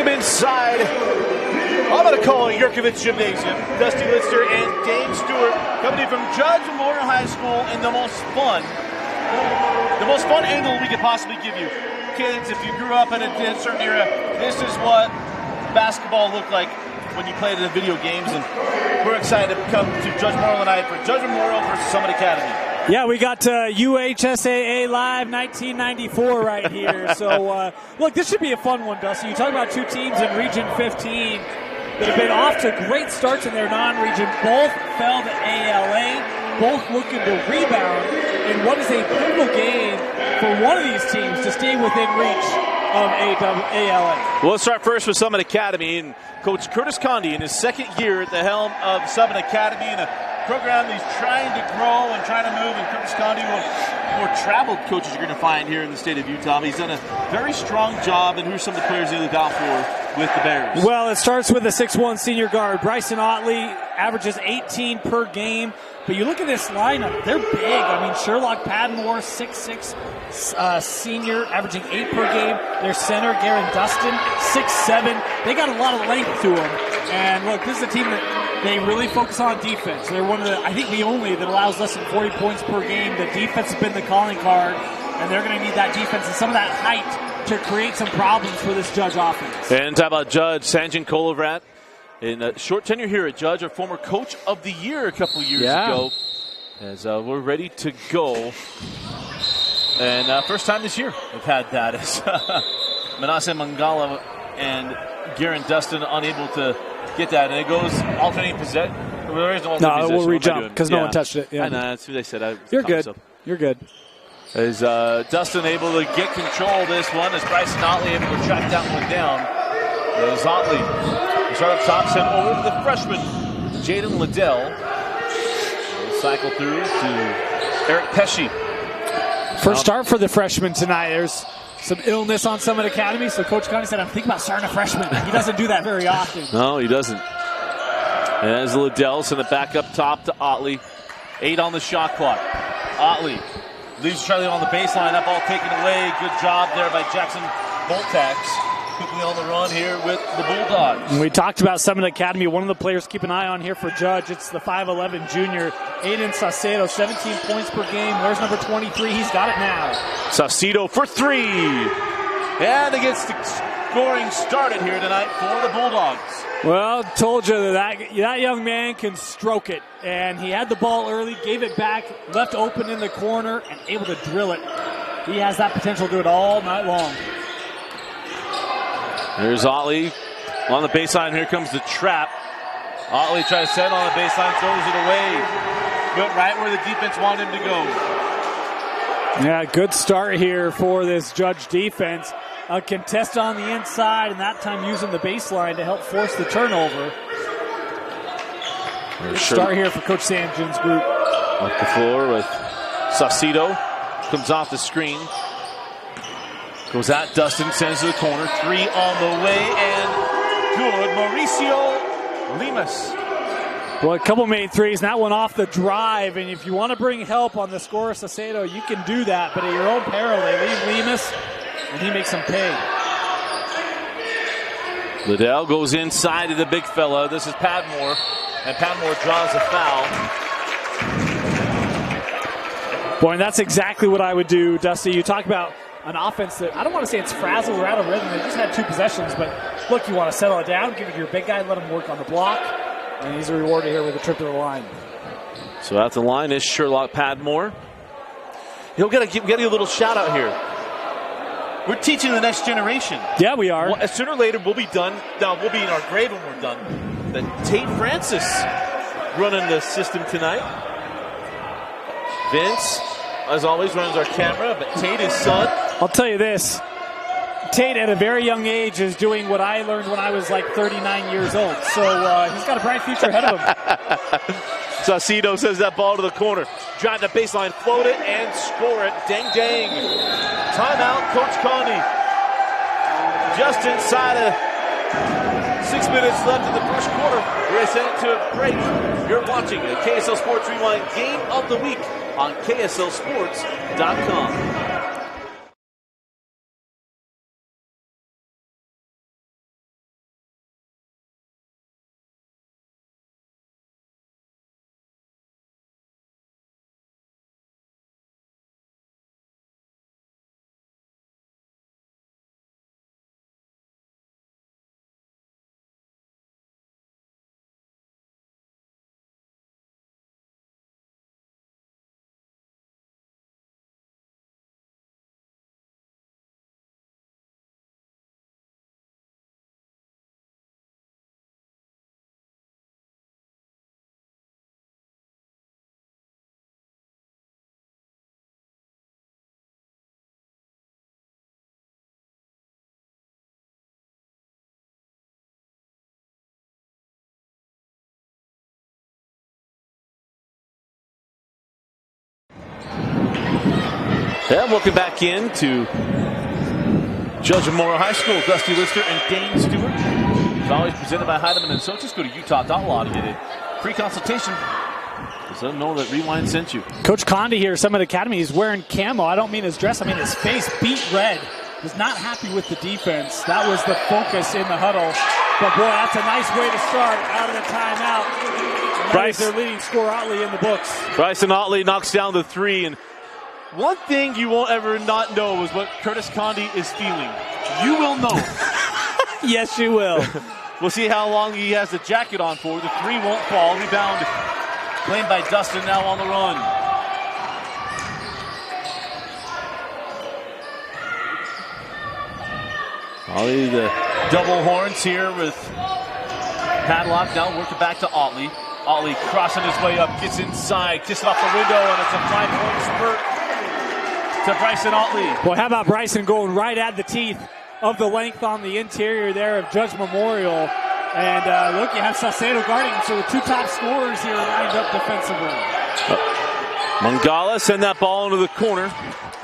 Welcome inside. I'm going to call it Yurkovich Gymnasium. Dusty Lister and Dane Stewart coming in from Judge Memorial High School in the most fun angle we could possibly give you. Kids, if you grew up in a certain era, this is what basketball looked like when you played in the video games, and we're excited to come to Judge Memorial tonight for Judge Memorial versus Summit Academy. Yeah, we got UHSAA Live 1994 right here. So, look, this should be a fun one, Dusty. You talk about two teams in Region 15 that have been off to great starts in their non-region. Both fell to ALA, both looking to rebound in what is a pivotal game for one of these teams to stay within reach of ALA. Well, let's start first with Summit Academy, and Coach Curtis Conde in his second year at the helm of Summit Academy, and a program he's trying to grow and trying to move. And Curtis Conde, one of the more traveled coaches you're going to find here in the state of Utah. He's done a very strong job, and who's some of the players they look out for with the Bears? Well, it starts with the 6'1 senior guard. Bryson Otley averages 18 per game. But you look at this lineup, they're big. I mean, Sherlock Padmore, 6'6", senior, averaging 8 per game. Their center, Garen Dustin, 6'7". They got a lot of length to them. And look, this is a team that they really focus on defense. They're one of the, I think the only that allows less than 40 points per game. The defense has been the calling card, and they're going to need that defense and some of that height to create some problems for this Judge offense. And talk about Judge Sanjin Kolovrat. In a short tenure here at Judge, our former coach of the year a couple years ago. As we're ready to go. And first time this year we've had that as Manasseh Mangala and Garen Dustin unable to get that. And it goes alternating possession. There is no alternating possession. No, we'll re-jump because no one touched it. Yeah. I know, that's what they said. You're good. Myself. You're good. Is Dustin able to get control of this one? Is Bryson Otley able to track that one down? As Otley start up top, sent over to the freshman, Jaden Liddell. We'll cycle through to Eric Pesci. First start for the freshman tonight. There's some illness on Summit Academy, so Coach Conde said, I'm thinking about starting a freshman. He doesn't do that very often. No, he doesn't. And as Liddell sent it back up top to Otley. 8 on the shot clock. Otley leaves Charlie on the baseline. That ball taken away. Good job there by Jackson Boltax. Quickly on the run here with the Bulldogs. And we talked about Summit Academy. One of the players keep an eye on here for Judge. It's the 5'11 junior, Aiden Saucedo, 17 points per game. Where's number 23? He's got it now. Saucedo for 3. And it gets the scoring started here tonight for the Bulldogs. Well, told you that young man can stroke it. And he had the ball early, gave it back, left open in the corner, and able to drill it. He has that potential to do it all night long. There's Otley on the baseline. Here comes the trap. Otley tries to set on the baseline, throws it away. But right where the defense wanted him to go. Yeah, good start here for this Judge defense. A contest on the inside, and that time using the baseline to help force the turnover. Good start here for Coach Sanjin's group. Off the floor with Saucedo. Comes off the screen. Goes at Dustin, sends to the corner. 3 on the way, and good. Mauricio Lemus. Well, a couple made threes, and that one off the drive. And if you want to bring help on the score, Saucedo, you can do that. But at your own peril, they leave Lemus, and he makes them pay. Liddell goes inside to the big fella. This is Padmore, and Padmore draws a foul. Boy, and that's exactly what I would do, Dusty. You talk about an offense that, I don't want to say it's frazzled or out of rhythm. They just had 2 possessions, but look, you want to settle it down, give it to your big guy, let him work on the block, and he's rewarded here with a trip to the line. So at the line is Sherlock Padmore. We got to give a little shout out here. We're teaching the next generation. Yeah, we are. Well, sooner or later, we'll be done. Now, we'll be in our grave when we're done. But Tate Francis running the system tonight. Vince, as always, runs our camera, but Tate, his son. I'll tell you this. Tate, at a very young age, is doing what I learned when I was like 39 years old. So he's got a bright future ahead of him. Saucedo sends that ball to the corner. Drive the baseline, float it, and score it. Dang, dang. Timeout, Coach Conde. Just inside of 6 minutes left in the first quarter. We're going to send it to a break. You're watching a KSL Sports Rewind Game of the Week on KSLSports.com. Yeah, welcome back in to Judge Memorial High School. Dusty Lister and Dane Stewart. It's always presented by Heidemann and Soch. Just go to Utah.law to get a free consultation. Just let them know that Rewind sent you. Coach Condi here, Summit Academy, he's wearing camo. I don't mean his dress, I mean his face beat red. Was not happy with the defense. That was the focus in the huddle. But boy, that's a nice way to start out of the timeout. And that is their leading scorer, Otley, in the books. Bryson Otley knocks down the three. And one thing you won't ever not know is what Curtis Condi is feeling. You will know. Yes, you will. We'll see how long he has the jacket on for. The three won't fall. Rebound claimed by Dustin, now on the run. Otley, the double horns here with Padlock. Now work it back to Otley. Otley crossing his way up, gets inside, kicks it off the window, and it's a 5-point spurt to Bryson Otley. Boy, how about Bryson going right at the teeth of the length on the interior there of Judge Memorial. And look, you have Saucedo guarding, so the two top scorers here lined up defensively. Mangala send that ball into the corner.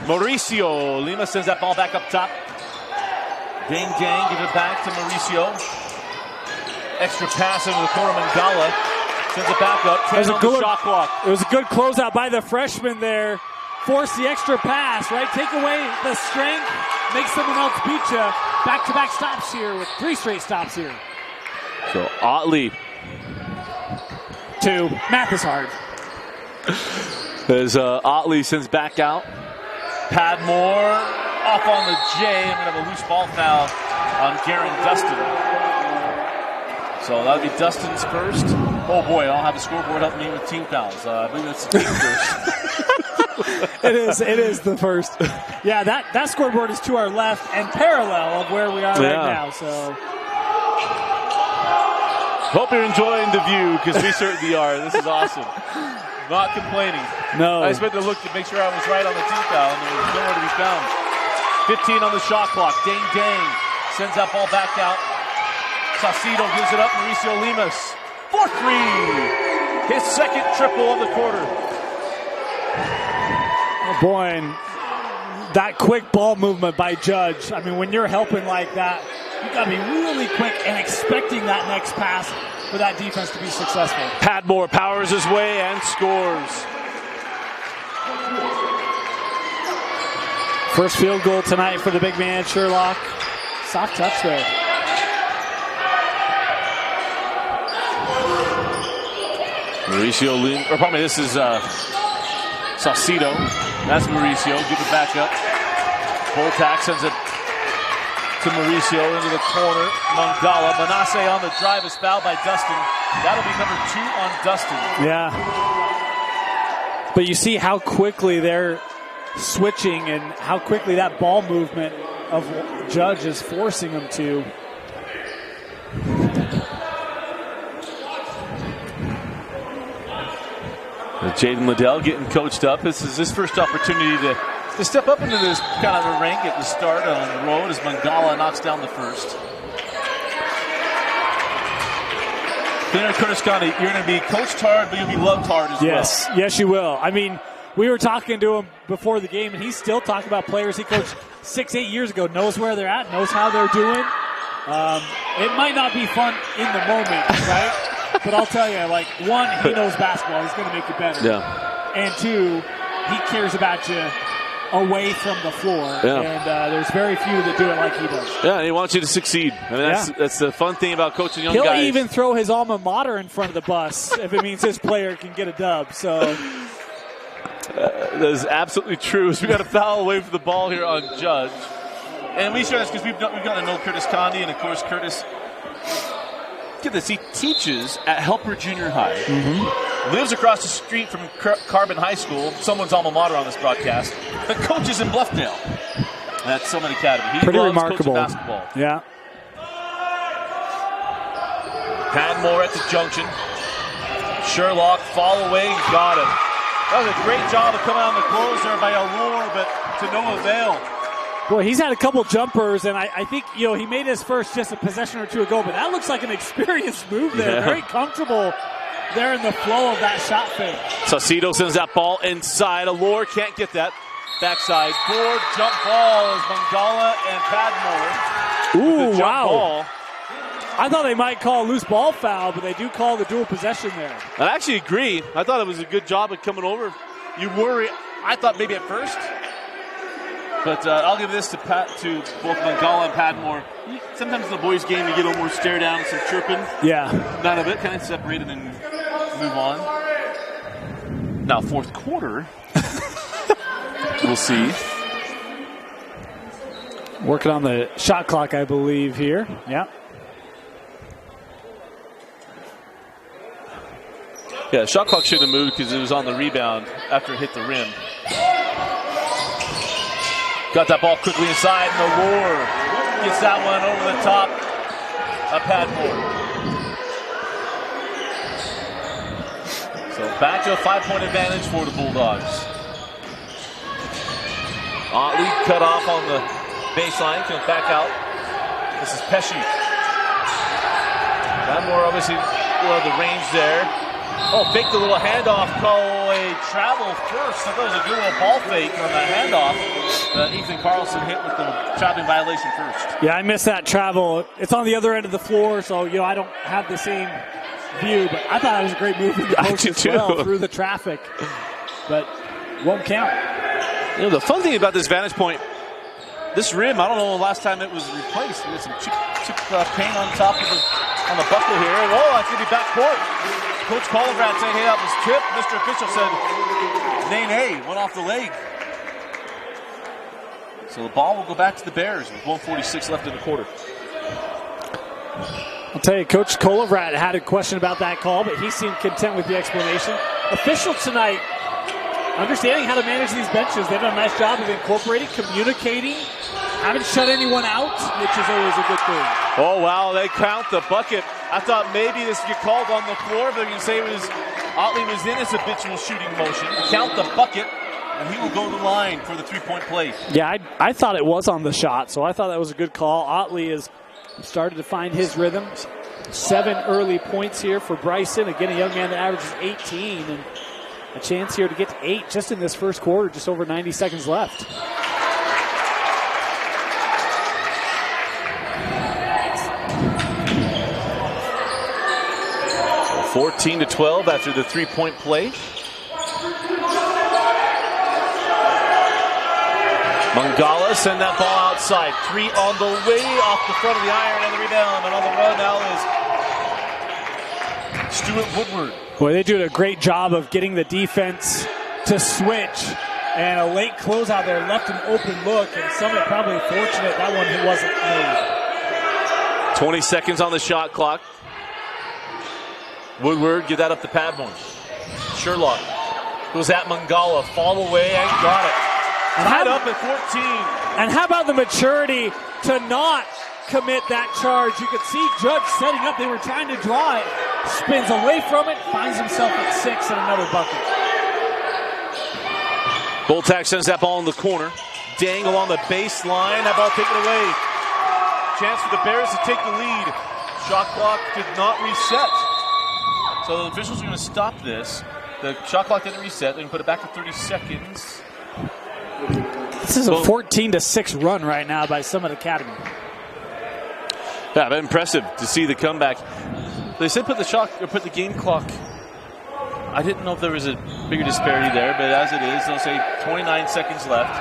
Mauricio Lima sends that ball back up top. Dang Dang give it back to Mauricio. Extra pass into the corner. Mangala sends it back up. 10 on the shot clock. It was a good closeout by the freshman there. Force the extra pass, right? Take away the strength, make someone else beat you. Back-to-back stops here with 3 straight stops here. So Otley. 2. Math is hard. As Otley sends back out. Padmore off on the J. I'm going to have a loose ball foul on Garen Dustin. So that'll be Dustin's first. Oh boy, I'll have the scoreboard help me with team fouls. I believe that's the team first. It is the first. Yeah, that scoreboard is to our left and parallel of where we are right now. So hope you're enjoying the view, because we certainly are. This is awesome. Not complaining. No. I just went to look to make sure I was right on the team foul, and there was nowhere to be found. 15 on the shot clock. Dang Dang sends that ball back out. Saucedo gives it up. Mauricio Limas for 3. His second triple of the quarter. Oh boy, and that quick ball movement by Judge. I mean, when you're helping like that, you got to be really quick and expecting that next pass for that defense to be successful. Padmore powers his way and scores. First field goal tonight for the big man, Sherlock. Soft touch there. Mauricio Lima, or pardon me, this is Saucedo. That's Mauricio. Give it back up. Boltac sends it to Mauricio into the corner. Mangala. Manasseh on the drive is fouled by Dustin. That'll be number 2 on Dustin. Yeah. But you see how quickly they're switching and how quickly that ball movement of Judge is forcing them to. Jaden Liddell getting coached up. This is his first opportunity to step up into this kind of a rank at the start on the road as Mangala knocks down the first. Curtis Condi, you're going to be coached hard, but you'll be loved hard as well. Yes, you will. I mean, we were talking to him before the game, and he's still talking about players he coached 6-8 years ago, knows where they're at, knows how they're doing. It might not be fun in the moment, right? But I'll tell you, like, 1, he knows basketball. He's going to make you better. Yeah. And 2, he cares about you away from the floor. Yeah. And there's very few that do it like he does. Yeah, he wants you to succeed. I mean, that's the fun thing about coaching young guys. He'll even throw his alma mater in front of the bus if it means his player can get a dub. So that is absolutely true. So we got a foul away from the ball here on Judge. And we share this because we've got to know Curtis Condi, and of course Curtis. Get this, he teaches at Helper Junior High. Lives across the street from Carbon High School, someone's alma mater on this broadcast, but coaches in Bluffdale at Summit Academy. He Pretty loves remarkable. coaching basketball. Yeah. Padmore at the junction. Sherlock, fall away, got him. That was a great job of coming on the close there by Allure, but to no avail. Boy, he's had a couple jumpers, and I think, he made his first just a possession or two ago, but that looks like an experienced move there. Yeah. Very comfortable there in the flow of that shot fake. Saucedo sends that ball inside. Allure can't get that. backside board, jump ball is Mangala and Padmore. Ooh, wow. Ball. I thought they might call a loose ball foul, but they do call the dual possession there. I actually agree. I thought it was a good job of coming over. You worry, I thought maybe at first. But I'll give this to both Mangala and Padmore. Sometimes in the boys' game, you get a little more stare down, some chirping. Yeah. None of it, kind of separated and move on. Now, fourth quarter, we'll see. Working on the shot clock, I believe, here. Yeah. Yeah, shot clock shouldn't have moved because it was on the rebound after it hit the rim. Got that ball quickly inside, and Allure gets that one over the top of Padmore. So back to a 5-point advantage for the Bulldogs. Otley cut off on the baseline, comes back out. This is Pesci. Padmore obviously will have the range there. Oh, faked a little handoff, call a travel first. I thought it was a good little ball fake on that handoff. Ethan Carlson hit with the traveling violation first. Yeah, I missed that travel. It's on the other end of the floor, so I don't have the same view, but I thought it was a great move in the post as well through the traffic. But won't count. The fun thing about this vantage point, this rim, I don't know the last time it was replaced. There's some chip paint on top of on the buckle here. Whoa, that's going to be backcourt. Coach Colograd saying, hey, that was tipped. Mr. Official said, nay, went off the leg. So the ball will go back to the Bears with 1:46 left in the quarter. I'll tell you, Coach Colograd had a question about that call, but he seemed content with the explanation. Officials tonight, understanding how to manage these benches, they've done a nice job of incorporating, communicating, haven't shut anyone out, which is always a good thing. Oh, wow, they count the bucket. I thought maybe this would get called on the floor, but they're going to say Otley was in his habitual shooting motion. Count the bucket, and he will go to the line for the three-point play. Yeah, I thought it was on the shot, so I thought that was a good call. Otley has started to find his rhythm. 7 early points here for Bryson. Again, a young man that averages 18, and a chance here to get to 8 just in this first quarter, just over 90 seconds left. 14-12 after the three-point play. Mangala send that ball outside. 3 on the way off the front of the iron and the rebound. And on the run now is Stuart Woodward. Boy, they do a great job of getting the defense to switch. And a late closeout there left an open look. And Summit probably fortunate that one wasn't made. 20 seconds on the shot clock. Woodward, give that up to Padmore. Sherlock goes at Mangala, fall away and got it. Tied up at 14. And how about the maturity to not commit that charge? You could see Judge setting up. They were trying to draw it. Spins away from it, finds himself at 6 and another bucket. Boltac sends that ball in the corner. Dangle on the baseline. That ball taken away. Chance for the Bears to take the lead. Shot clock did not reset. So the officials are going to stop this. The shot clock didn't reset. They're going to put it back to 30 seconds. This is a 14-6 run right now by Summit Academy. Yeah, but impressive to see the comeback. They said put the game clock. I didn't know if there was a bigger disparity there, but as it is, they'll say 29 seconds left.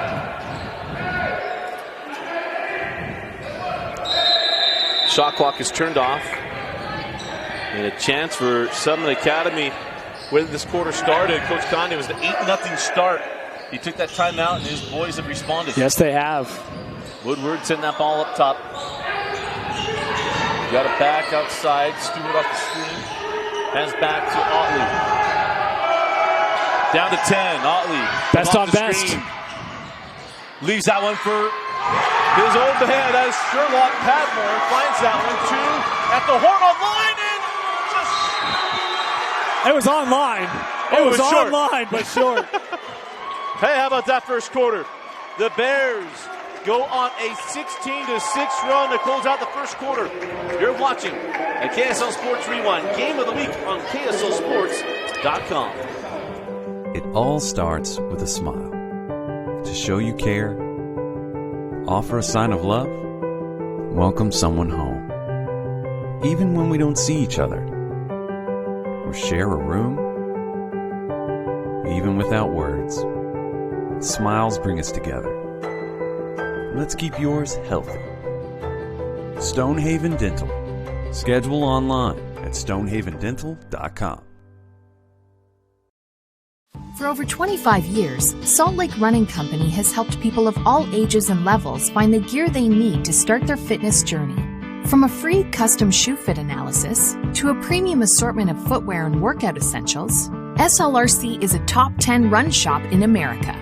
Shot clock is turned off. And a chance for Summit Academy. Where this quarter started, Coach Conde was the 8-0 start. He took that timeout, and his boys have responded. Yes, they have. Woodward sent that ball up top. Got it back outside. Stewart off the screen. Hands back to Otley. Down to 10. Otley. Best on best. Screen. Leaves that one for his old man as Sherlock Padmore finds that one too at the horn on line and just. It was online. It was online, but short. Hey, how about that first quarter? The Bears go on a 16-6 run to close out the first quarter. You're watching a KSL Sports Rewind Game of the Week on KSLSports.com. It all starts with a smile. to show you care, offer a sign of love, welcome someone home. Even when we don't see each other, or share a room, even without words, smiles bring us together. Let's keep yours healthy. Stonehaven Dental. Schedule online at stonehavendental.com. For over 25 years, Salt Lake Running Company has helped people of all ages and levels find the gear they need to start their fitness journey. From a free custom shoe fit analysis to a premium assortment of footwear and workout essentials, SLRC is a top 10 run shop in America.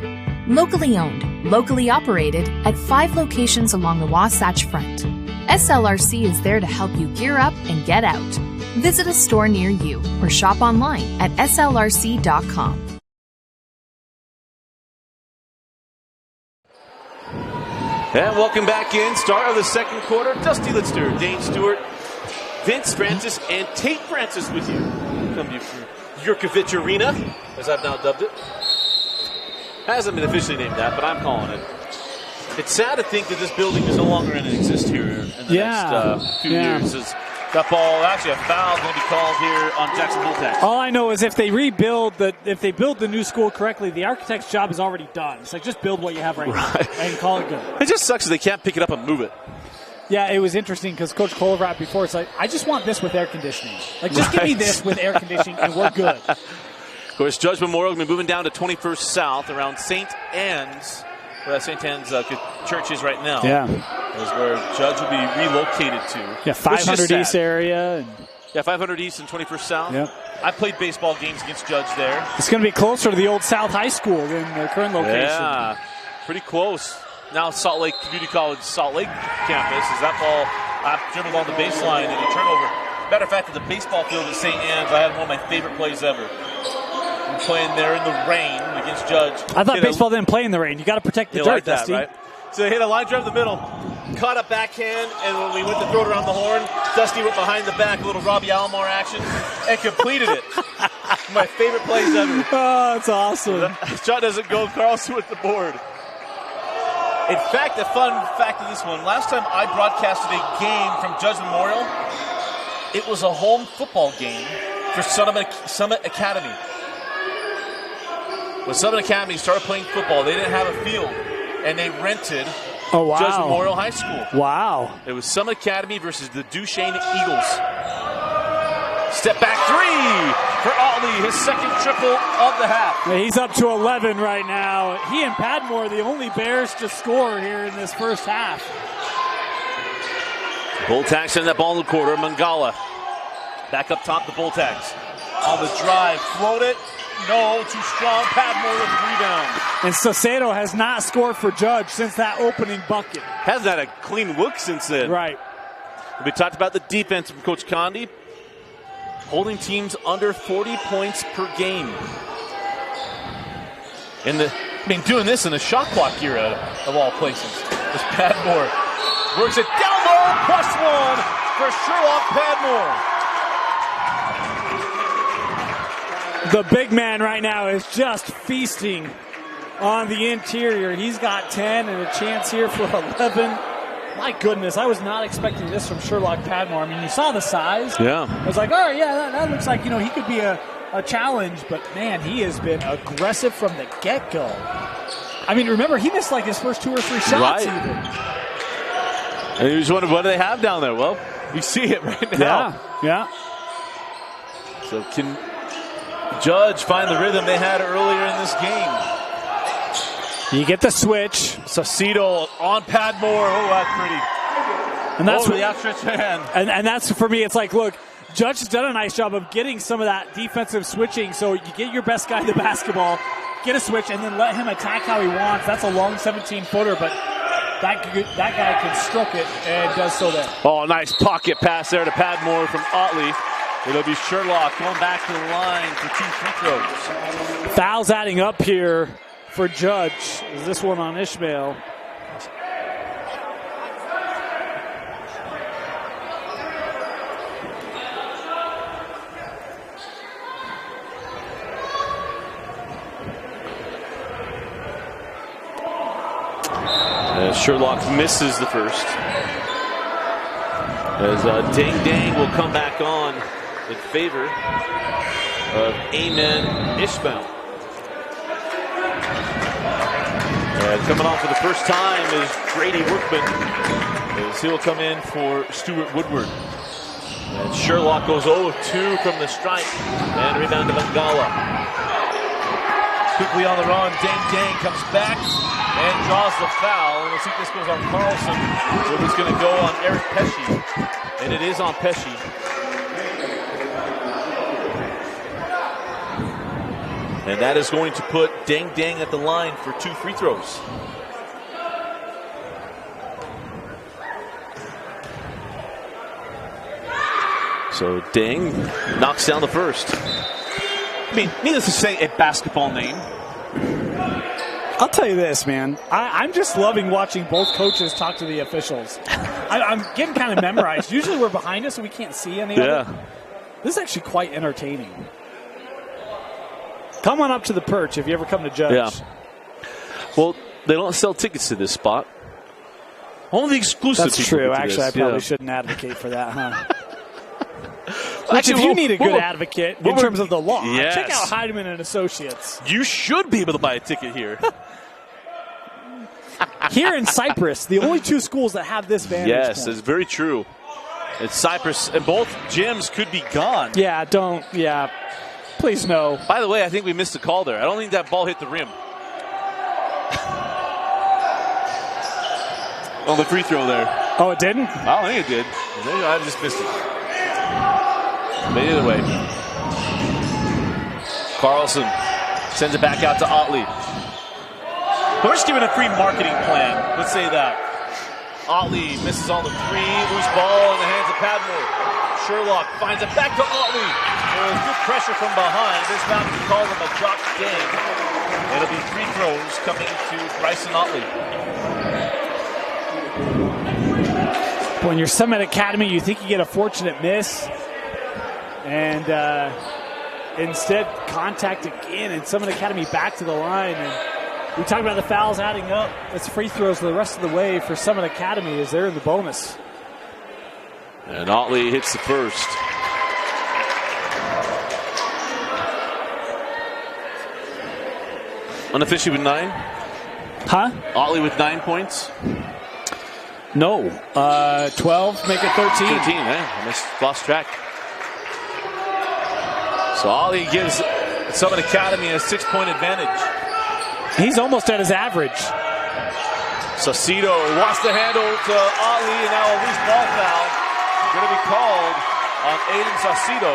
Locally owned, locally operated at 5 locations along the Wasatch Front. SLRC is there to help you gear up and get out. Visit a store near you or shop online at slrc.com. And welcome back in. Start of the second quarter. Dusty Litster, Dane Stewart, Vince Francis, and Tate Francis with you. Come to you from Yurkovich Arena, as I've now dubbed it. Hasn't been officially named that, but I'm calling it. It's sad to think that this building is no longer going to exist here in the next few years. That ball, actually, a foul is going to be called here on Jackson Bulldogs. All I know is if they build the new school correctly, the architect's job is already done. It's like, just build what you have right now and call it good. It just sucks that they can't pick it up and move it. Yeah, it was interesting because Coach Kolovrat before, it's like, I just want this with air conditioning. Like, just give me this with air conditioning and we're good. Of course, Judge Memorial going to be moving down to 21st South around St. Anne's. Where St. Anne's Church is right now. Yeah. Is where Judge will be relocated to. Yeah, 500 East area. Yeah, 500 East and 21st South. Yep. I played baseball games against Judge there. It's going to be closer to the old South High School than the current location. Yeah, pretty close. Now Salt Lake Community College, Salt Lake campus. Is that ball dribbled on the baseline and a turnover? Matter of fact, at the baseball field at St. Anne's, I had one of my favorite plays ever. I'm playing there in the rain against Judge. I thought baseball didn't play in the rain. You got to protect the dirt, like that, Dusty. right? So they hit a line drive in the middle, caught a backhand, and when we went to throw it around the horn, Dusty went behind the back, a little Robbie Alomar action, and completed it. My favorite plays ever. Oh, that's awesome. Shot doesn't go. Carlson with the board. In fact, a fun fact of this one, last time I broadcasted a game from Judge Memorial, it was a home football game for Summit Academy. When Summit Academy started playing football, they didn't have a field, and they rented Judge Memorial High School. Wow. It was Summit Academy versus the Duchesne Eagles. Step back three for Otley, his second triple of the half. Yeah, he's up to 11 right now. He and Padmore, the only Bears to score here in this first half. Bulldogs send that ball in the quarter. Mangala back up top, the Bulldogs. On the drive, float it. No, too strong. Padmore with the rebound. And Saucedo has not scored for Judge since that opening bucket. Hasn't had a clean look since then. Right. We talked about the defense from Coach Condi. Holding teams under 40 points per game. Doing this in the shot clock era of all places. As Padmore works it down low, +1 for Sherlock Padmore. The big man right now is just feasting on the interior. He's got 10 and a chance here for 11. My goodness, I was not expecting this from Sherlock Padmore. I mean, you saw the size. Yeah. I was like, all right, yeah, that looks like, he could be a challenge. But, man, he has been aggressive from the get-go. I mean, remember, he missed like his first 2 or 3 shots even. And you just wondered, what do they have down there? Well, you see it right now. Yeah. So can Judge find the rhythm they had earlier in this game? You get the switch. Saucedo on Padmore. Oh, that's pretty. And that's the outstretched hand. And that's, for me, it's like, look, Judge has done a nice job of getting some of that defensive switching. So you get your best guy the basketball, get a switch, and then let him attack how he wants. That's a long 17-footer, but that guy can stroke it and does so there. Oh, nice pocket pass there to Padmore from Otley. It'll be Sherlock going back to the line for 2 free throws. Fouls adding up here for Judge. Is this one on Ishmael? Sherlock misses the first. As Dang Dang will come back on in favor of Amen Ishmael. And coming on for the first time is Grady Workman, as he'll come in for Stuart Woodward. And Sherlock goes 0-2 from the stripe, and rebound to Mangala. Quickly on the run, Dang Dang comes back and draws the foul. And we'll see if this goes on Carlson, or it's going to go on Eric Pesci. And it is on Pesci. And that is going to put Dang Dang at the line for 2 free throws. So Dang knocks down the first. I mean, needless to say, a basketball name. I'll tell you this, man. I'm just loving watching both coaches talk to the officials. I'm getting kind of memorized. Usually we're behind us and we can't see any of it. This is actually quite entertaining. Come on up to the perch if you ever come to judge. Yeah. Well, they don't sell tickets to this spot. Only the exclusive. That's true. Actually, I probably shouldn't advocate for that, huh? Actually, if you need a good advocate in terms of the law, yes, check out Heidemann and Associates. You should be able to buy a ticket here. Here in Cyprus, the only 2 schools that have this vantage yes, point. it's very true. It's Cyprus, and both gyms could be gone. Yeah, please no. By the way, I think we missed a call there. I don't think that ball hit the rim. On the free throw there. Oh, it didn't? I don't think it did. Maybe I just missed it. But either way, Carlson sends it back out to Otley. We're just giving a free marketing plan. Let's say that. Otley misses on the 3. Loose ball in the hands of Padmore. Sherlock finds it back to Otley. There's good pressure from behind. This time we call them a jock gang. It'll be free throws coming to Bryson Otley. When you're Summit Academy, you think you get a fortunate miss. And instead, contact again. And Summit Academy back to the line. And we talked about the fouls adding up. It's free throws the rest of the way for Summit Academy as they're in the bonus. And Otley hits the first. Unofficially with 9? Huh? Otley with 9 points? No. 12, make it 13. 13, I lost track. So Otley gives Summit Academy a 6-point advantage. He's almost at his average. Saucedo wants the handle to Otley, and now a loose ball foul going to be called on Aiden Saucedo.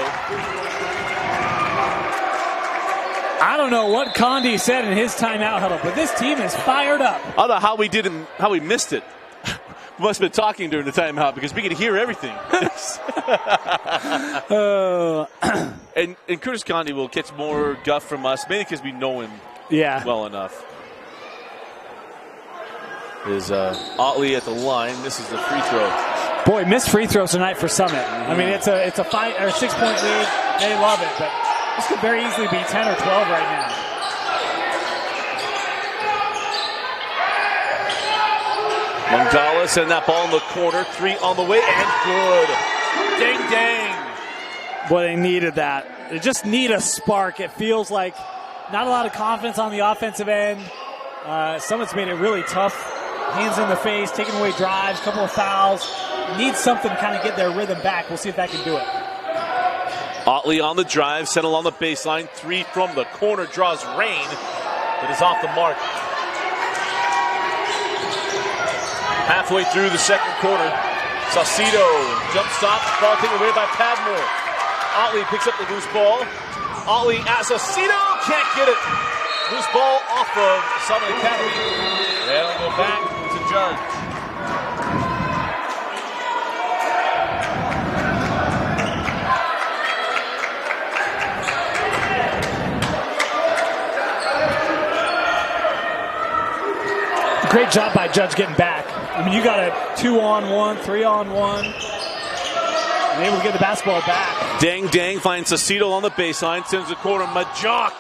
I don't know what Condi said in his timeout huddle, but this team is fired up. I don't know how we missed it. We must have been talking during the timeout because we could hear everything. And Curtis Condi will catch more guff from us, mainly because we know him well enough. Is Otley at the line. This is the free throw. Boy, missed free throws tonight for Summit. I mean, it's a 5 or 6 point lead. They love it, but this could very easily be 10 or 12 right now. Mangala sending that ball in the corner. 3 on the way, and good. Dang, dang. Boy, they needed that. They just need a spark. It feels like not a lot of confidence on the offensive end. Summit's made it really tough. Hands in the face, taking away drives, couple of fouls. Needs something to kind of get their rhythm back. We'll see if that can do it. Otley on the drive, settle on the baseline. 3 from the corner, draws rain. It is off the mark. Halfway through the second quarter, Saucedo jump stop, ball taken away by Padmore. Otley picks up the loose ball. Otley at Saucedo, can't get it. Loose ball off of Summit Academy. They'll go back to Judge. Great job by Judge getting back. I mean, you got a 2-on-1, 3-on-1. And able to get the basketball back. Dang Dang finds Saucedo on the baseline, sends the corner. Majok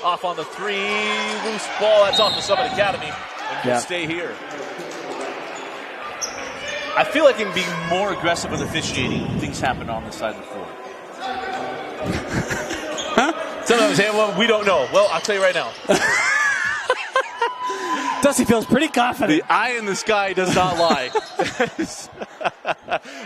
off on the 3. Loose ball, that's off the Summit Academy. And will stay here. I feel like in being more aggressive with officiating, things happen on this side of the floor. Sometimes, hey, well, we don't know. Well, I'll tell you right now. Dusty feels pretty confident. The eye in the sky does not lie.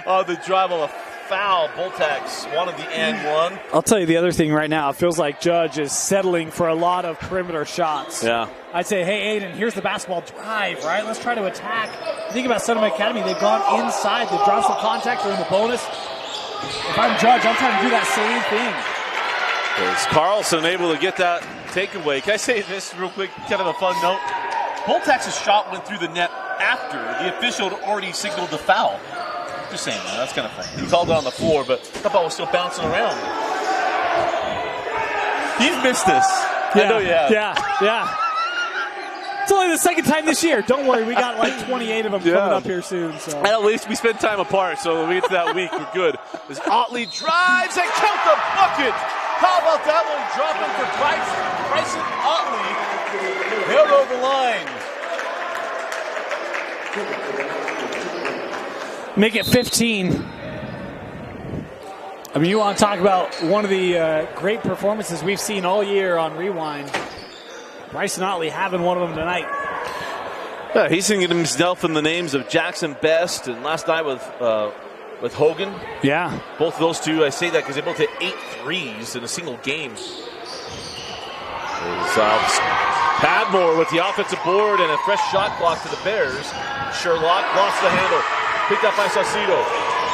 Oh, the drive of a foul. Bulldogs wanted the and one. I'll tell you the other thing right now. It feels like Judge is settling for a lot of perimeter shots. Yeah. I'd say, hey, Aiden, here's the basketball drive, right? Let's try to attack. Think about Southern Academy. They've gone inside. They've dropped some contact. They're in the bonus. If I'm Judge, I'm trying to do that same thing. Is Carlson able to get that takeaway? Can I say this real quick? Kind of a fun note. Bulldogs' shot went through the net after the official had already signaled the foul. Just saying, man, that's kind of funny. He called it on the floor, but the ball was still bouncing around. You've missed this. Yeah, I know you have. Yeah. It's only the second time this year. Don't worry, we got like 28 of them coming up here soon. So. And at least we spend time apart, so when we get to that week, we're good. As Otley drives and count the bucket. How about that one dropping for Bryson Otley? Held over the line. Make it 15. I mean, you want to talk about one of the great performances we've seen all year on Rewind. Bryson Otley having one of them tonight. Yeah, he's singing himself in the names of Jackson Best, and last night with Hogan. Yeah. Both of those two, I say that because they both hit 8 threes in a single game. Padmore with the offensive board and a fresh shot clock to the Bears. Sherlock lost the handle. Picked up by Saucedo.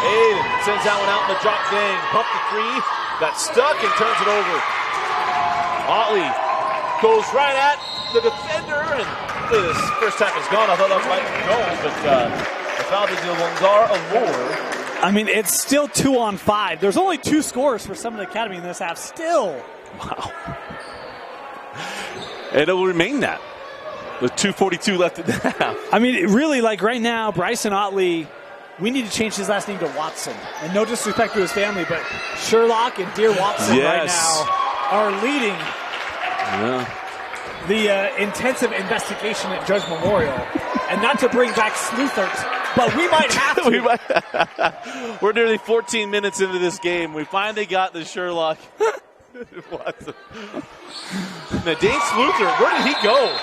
Aiden sends that one out in the drop gang. Pump the three. Got stuck and turns it over. Otley goes right at the defender. And this first time is gone. I thought that was like Jones, but the foul to Longar Allure. I mean, it's still 2-on-5. There's only 2 scores for Summit Academy in this half. Still. Wow. And it will remain that. With 2:42 left in the half. I mean, really, like right now, Bryson Otley, we need to change his last name to Watson. And no disrespect to his family, but Sherlock and Dear Watson right now are leading the intensive investigation at Judge Memorial. And not to bring back Sleuthert, but we might have to. We're nearly 14 minutes into this game. We finally got the Sherlock. Watson. Now, Dane Sleuthert, where did he go?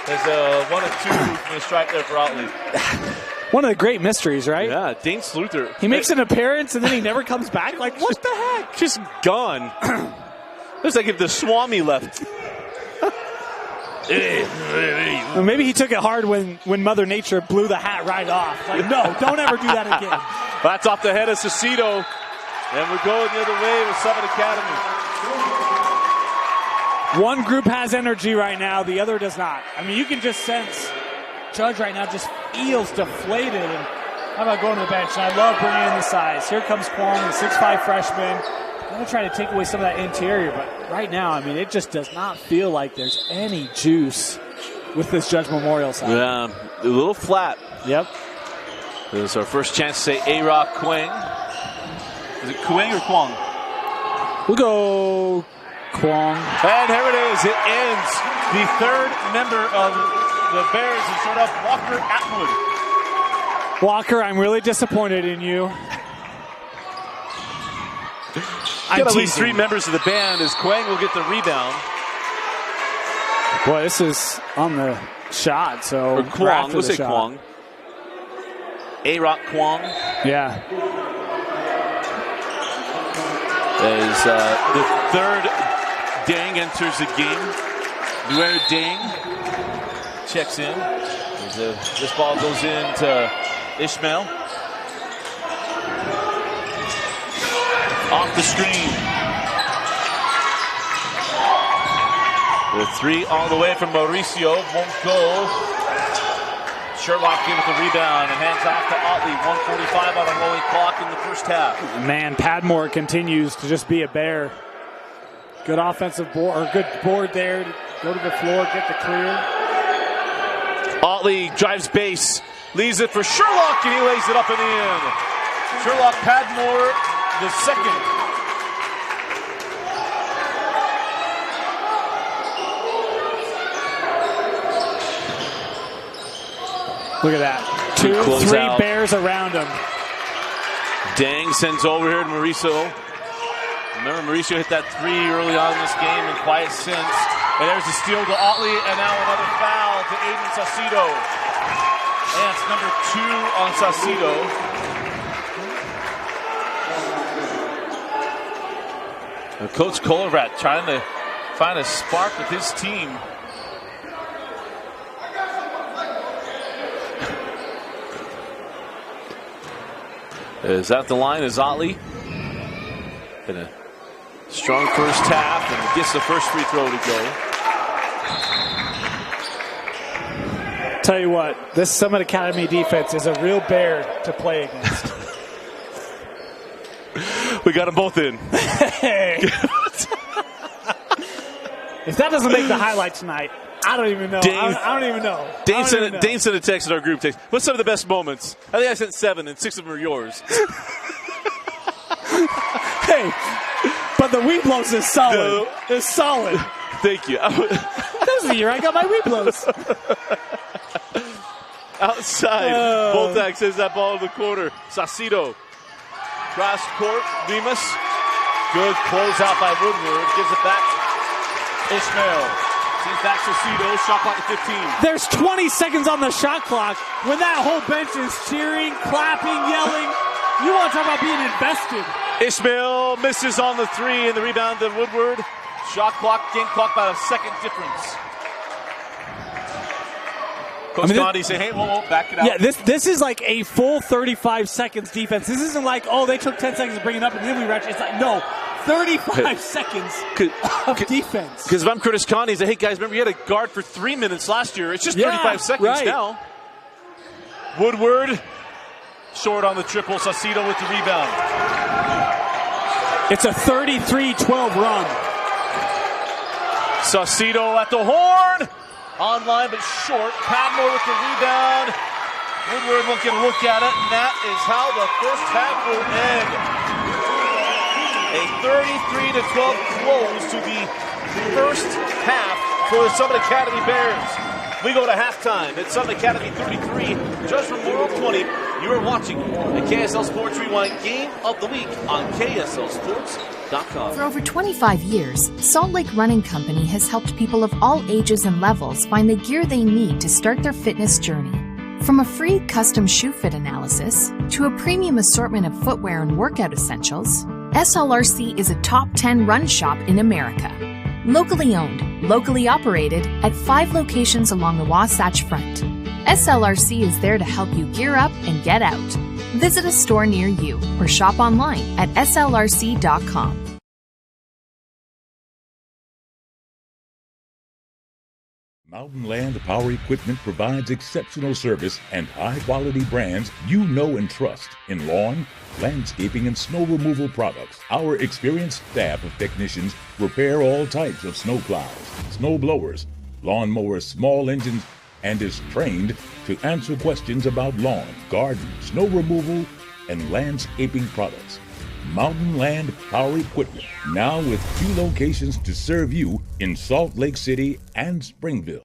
There's one of 2 from the strike there for Otley. One of the great mysteries, right? Yeah, Dane Sleuthert. He makes an appearance and then he never comes back. Like, what the heck? Just gone. It's like if the Swami left. Well, maybe he took it hard when Mother Nature blew the hat right off. Like, no, don't ever do that again. That's off the head of Saucedo. And we're going the other way with Summit Academy. One group has energy right now, the other does not. I mean, you can just sense Judge right now just feels deflated. And how about going to the bench? And I love bringing in the size. Here comes Kwong, the 6'5 freshman. I'm going to try to take away some of that interior, but right now, I mean, it just does not feel like there's any juice with this Judge Memorial side. Yeah, a little flat. Yep. This is our first chance to say A-Rock Quang. Is it Quang or Kwong? We'll go Kwong. And here it is. It ends. The third member of the Bears is sort of Walker Atwood. Walker, I'm really disappointed in you. Got at least 3 members of the band as Quang will get the rebound. Boy, this is on the shot, so. Or Kwong. We'll say Kwong. A-Rock Kwong. Yeah. As the third Dang enters the game. Nuer Dang checks in. As this ball goes in to Ishmael. Off the screen. The 3 all the way from Mauricio. Won't go. Sherlock in with the rebound and hands off to Otley. 1:45 on a rolling clock in the first half. Man, Padmore continues to just be a bear. Good offensive board, or good board there. Go to the floor, get the clear. Otley drives base, leaves it for Sherlock, and he lays it up and in. Sherlock Padmore, the second. Look at that. 2, close 3 out. Bears around him. Dang sends over here to Mauricio. Remember, Mauricio hit that 3 early on in this game and quiet since. And there's a steal to Otley, and now another foul to Aiden Saucedo. And it's number 2 on Saucedo. Coach Kolovrat trying to find a spark with his team. Is at the line is Otley. In a strong first half and gets the first free throw to go. Tell you what, this Summit Academy defense is a real bear to play against. We got them both in. Hey. If that doesn't make the highlight tonight, I don't even know. I don't even know. Dane sent a text in our group text. What's some of the best moments? I think I sent 7, and 6 of them are yours. Hey, but the weed blows is solid. No. It's solid. Thank you. That was the year I got my weed blows. Outside, Bulldogs sends that ball to the corner. Saucedo. Cross court, Lemus. Good closeout by Woodward. Gives it back. Ishmael. Sees back Saucedo. Shot clock at 15. There's 20 seconds on the shot clock when that whole bench is cheering, clapping, yelling. You want to talk about being invested. Ishmael misses on the 3 and the rebound to Woodward. Shot clock, game clock by a second difference. Coach Gandhi saying, hey, whoa, back it out. Yeah, this is like a full 35 seconds defense. This isn't like, oh, they took 10 seconds to bring it up and then we ratchet. It's like, no, 35 seconds of defense. Because if I'm Curtis Connie, I say, hey, guys, remember you had a guard for 3 minutes last year. It's just 35 seconds now. Woodward, short on the triple. Saucedo with the rebound. It's a 33-12 run. Saucedo at the horn. Online but short. Padmore with the rebound. Woodward looking to look at it, and that is how the first half will end. A 33-12 close to the first half for the Summit Academy Bears. We go to halftime at Summit Academy 33, Judge Memorial 20. You are watching the KSL Sports Rewind Game of the Week on KSLSports.com. For over 25 years, Salt Lake Running Company has helped people of all ages and levels find the gear they need to start their fitness journey. From a free custom shoe fit analysis to a premium assortment of footwear and workout essentials, SLRC is a top 10 run shop in America. Locally owned, locally operated at 5 locations along the Wasatch Front. SLRC is there to help you gear up and get out. Visit a store near you or shop online at slrc.com. Mountain Land Power Equipment provides exceptional service and high-quality brands you know and trust in lawn, landscaping, and snow removal products. Our experienced staff of technicians repair all types of snow plows, snow blowers, lawn mowers, small engines, and is trained to answer questions about lawn, garden, snow removal, and landscaping products. Mountain Land Power Equipment, now with 2 locations to serve you in Salt Lake City and Springville.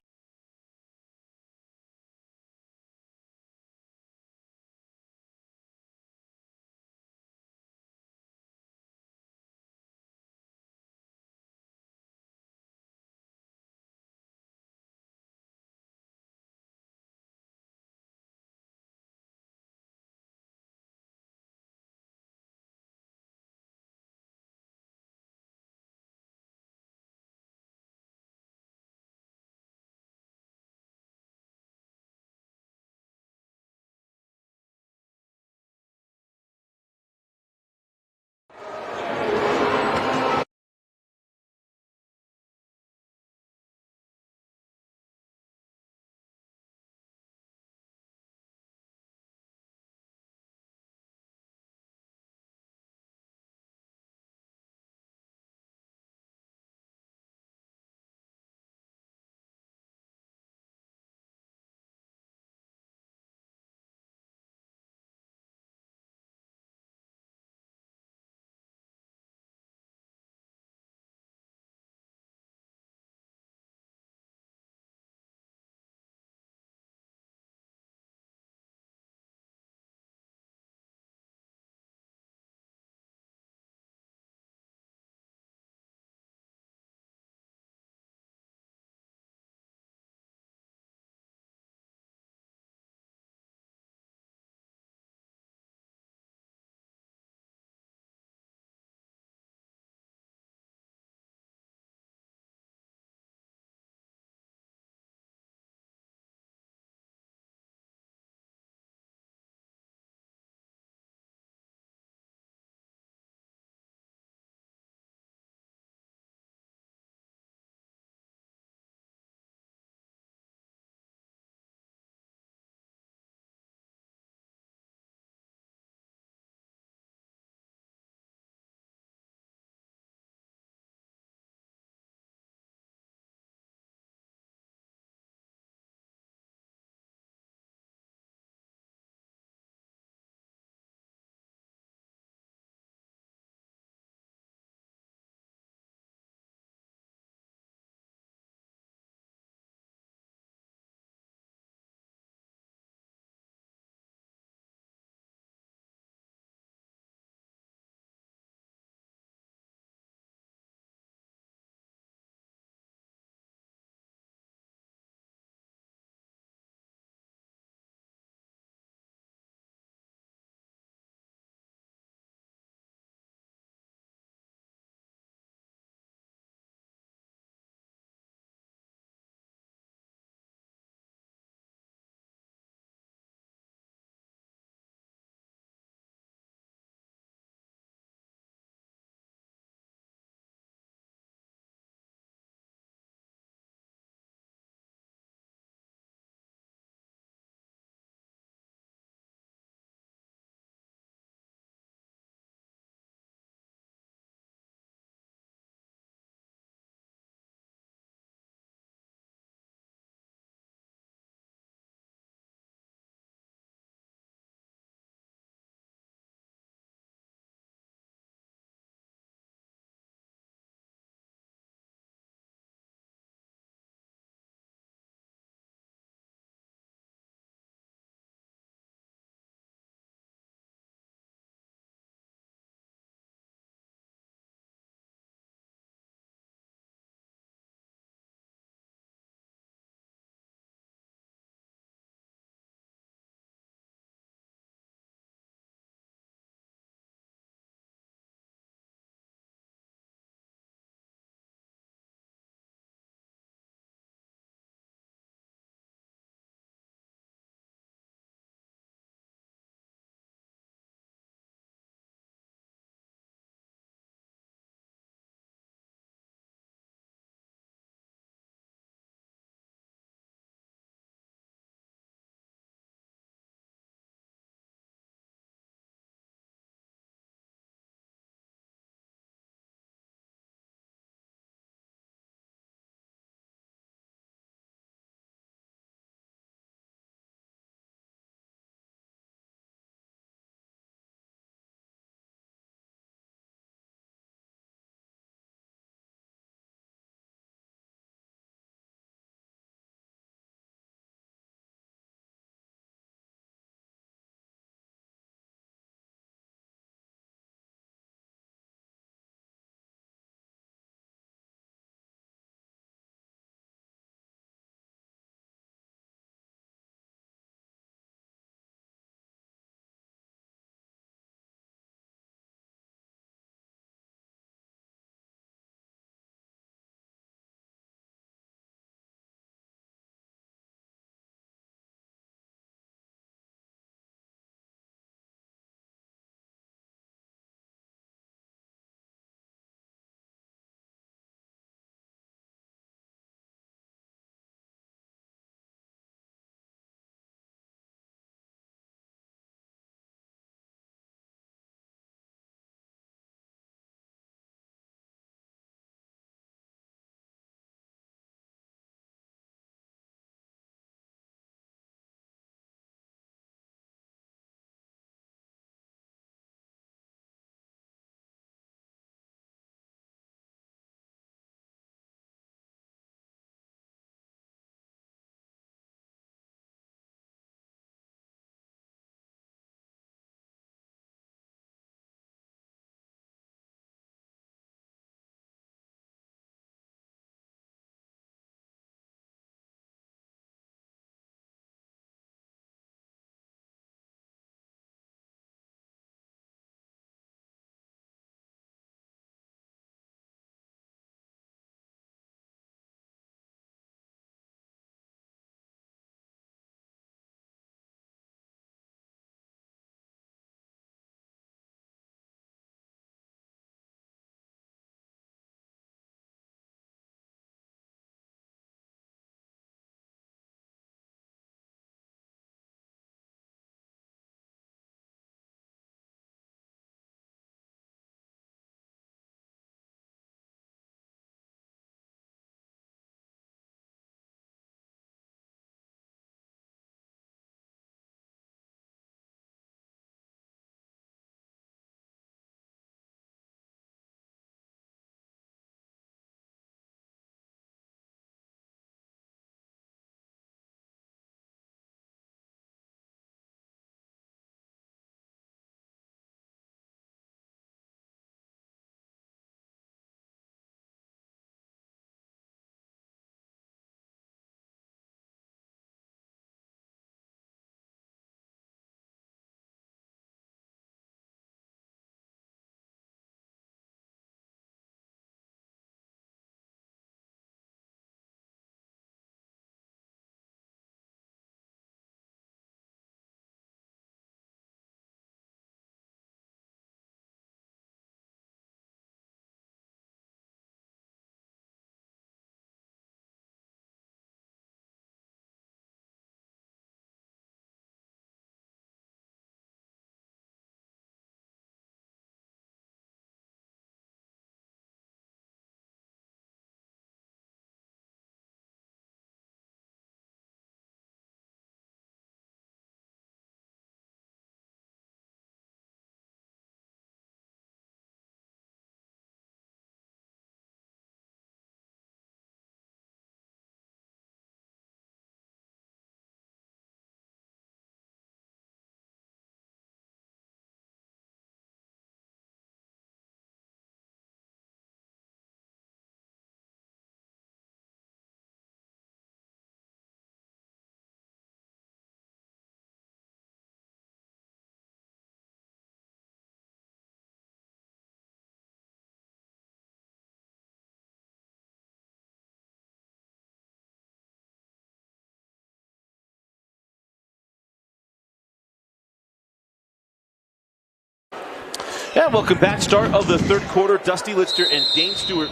Yeah, welcome back. Start of the third quarter. Dusty Litster and Dane Stewart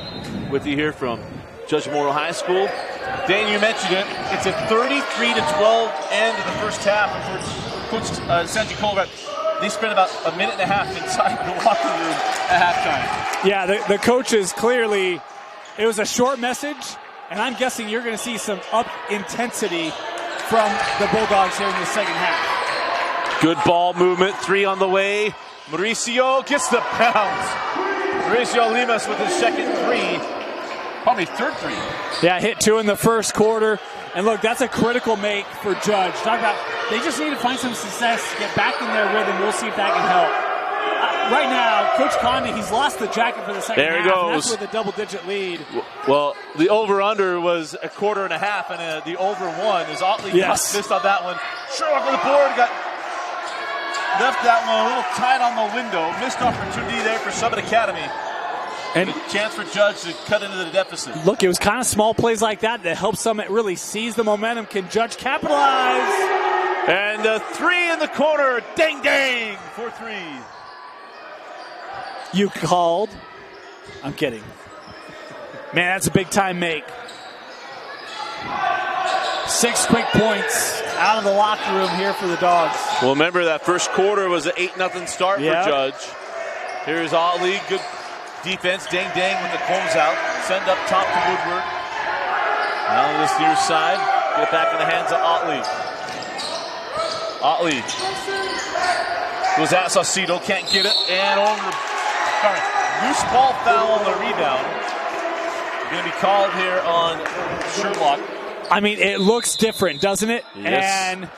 with you here from Judge Memorial High School. Dane, you mentioned it. It's a 33-12 end of the first half. For Coach Sanji Colbert, they spent about a minute and a half inside the locker room at halftime. Yeah, the coaches clearly, it was a short message, and I'm guessing you're going to see some up intensity from the Bulldogs here in the second half. Good ball movement. 3 on the way. Mauricio gets the bounce. Mauricio Limas with his second 3. Probably third 3. Yeah, hit 2 in the first quarter. And look, that's a critical make for Judge. Talk about, they just need to find some success, get back in their rhythm. We'll see if that can help. Right now, Coach Conde, he's lost the jacket for the second half. There he goes. That's with a double-digit lead. Well, the over-under was a quarter and a half, and the over-1 is Otley missed on that one. Sherlock on the board, left that one a little tight on the window. Missed opportunity there for Summit Academy. And a chance for Judge to cut into the deficit. Look, it was kind of small plays like that that helped Summit really seize the momentum. Can Judge capitalize? And a 3 in the corner. Dang, dang. 4-3. You called. I'm kidding. Man, that's a big-time make. 6 quick points out of the locker room here for the Dogs. Well, remember that first quarter was an 8-0 start for Judge. Here's Otley. Good defense. Dang, dang with the combs out. Send up top to Woodward. Now on this near side. Get it back in the hands of Otley. Otley goes at Saucedo. Can't get it. And over. Loose ball foul on the rebound. Going to be called here on Sherlock. I mean, it looks different, doesn't it? Yes. And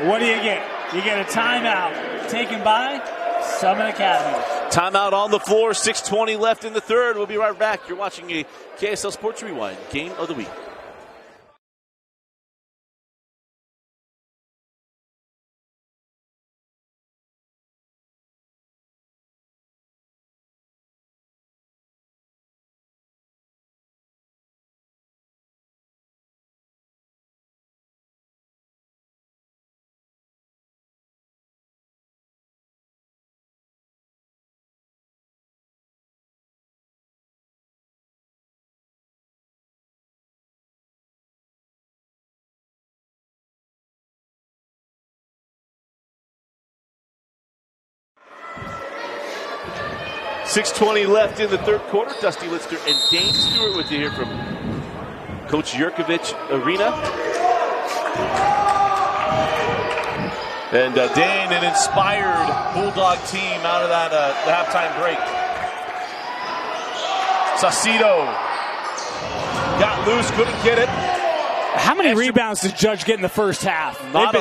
what do you get? You get a timeout taken by Summit Academy. Timeout on the floor. 6:20 left in the third. We'll be right back. You're watching a KSL Sports Rewind Game of the Week. .620 left in the third quarter. Dusty Litster and Dane Stewart with you here from Coach Yurkovich Arena. And Dane, an inspired Bulldog team out of that the halftime break. Saucedo got loose, couldn't get it. How many rebounds did Judge get in the first half? Not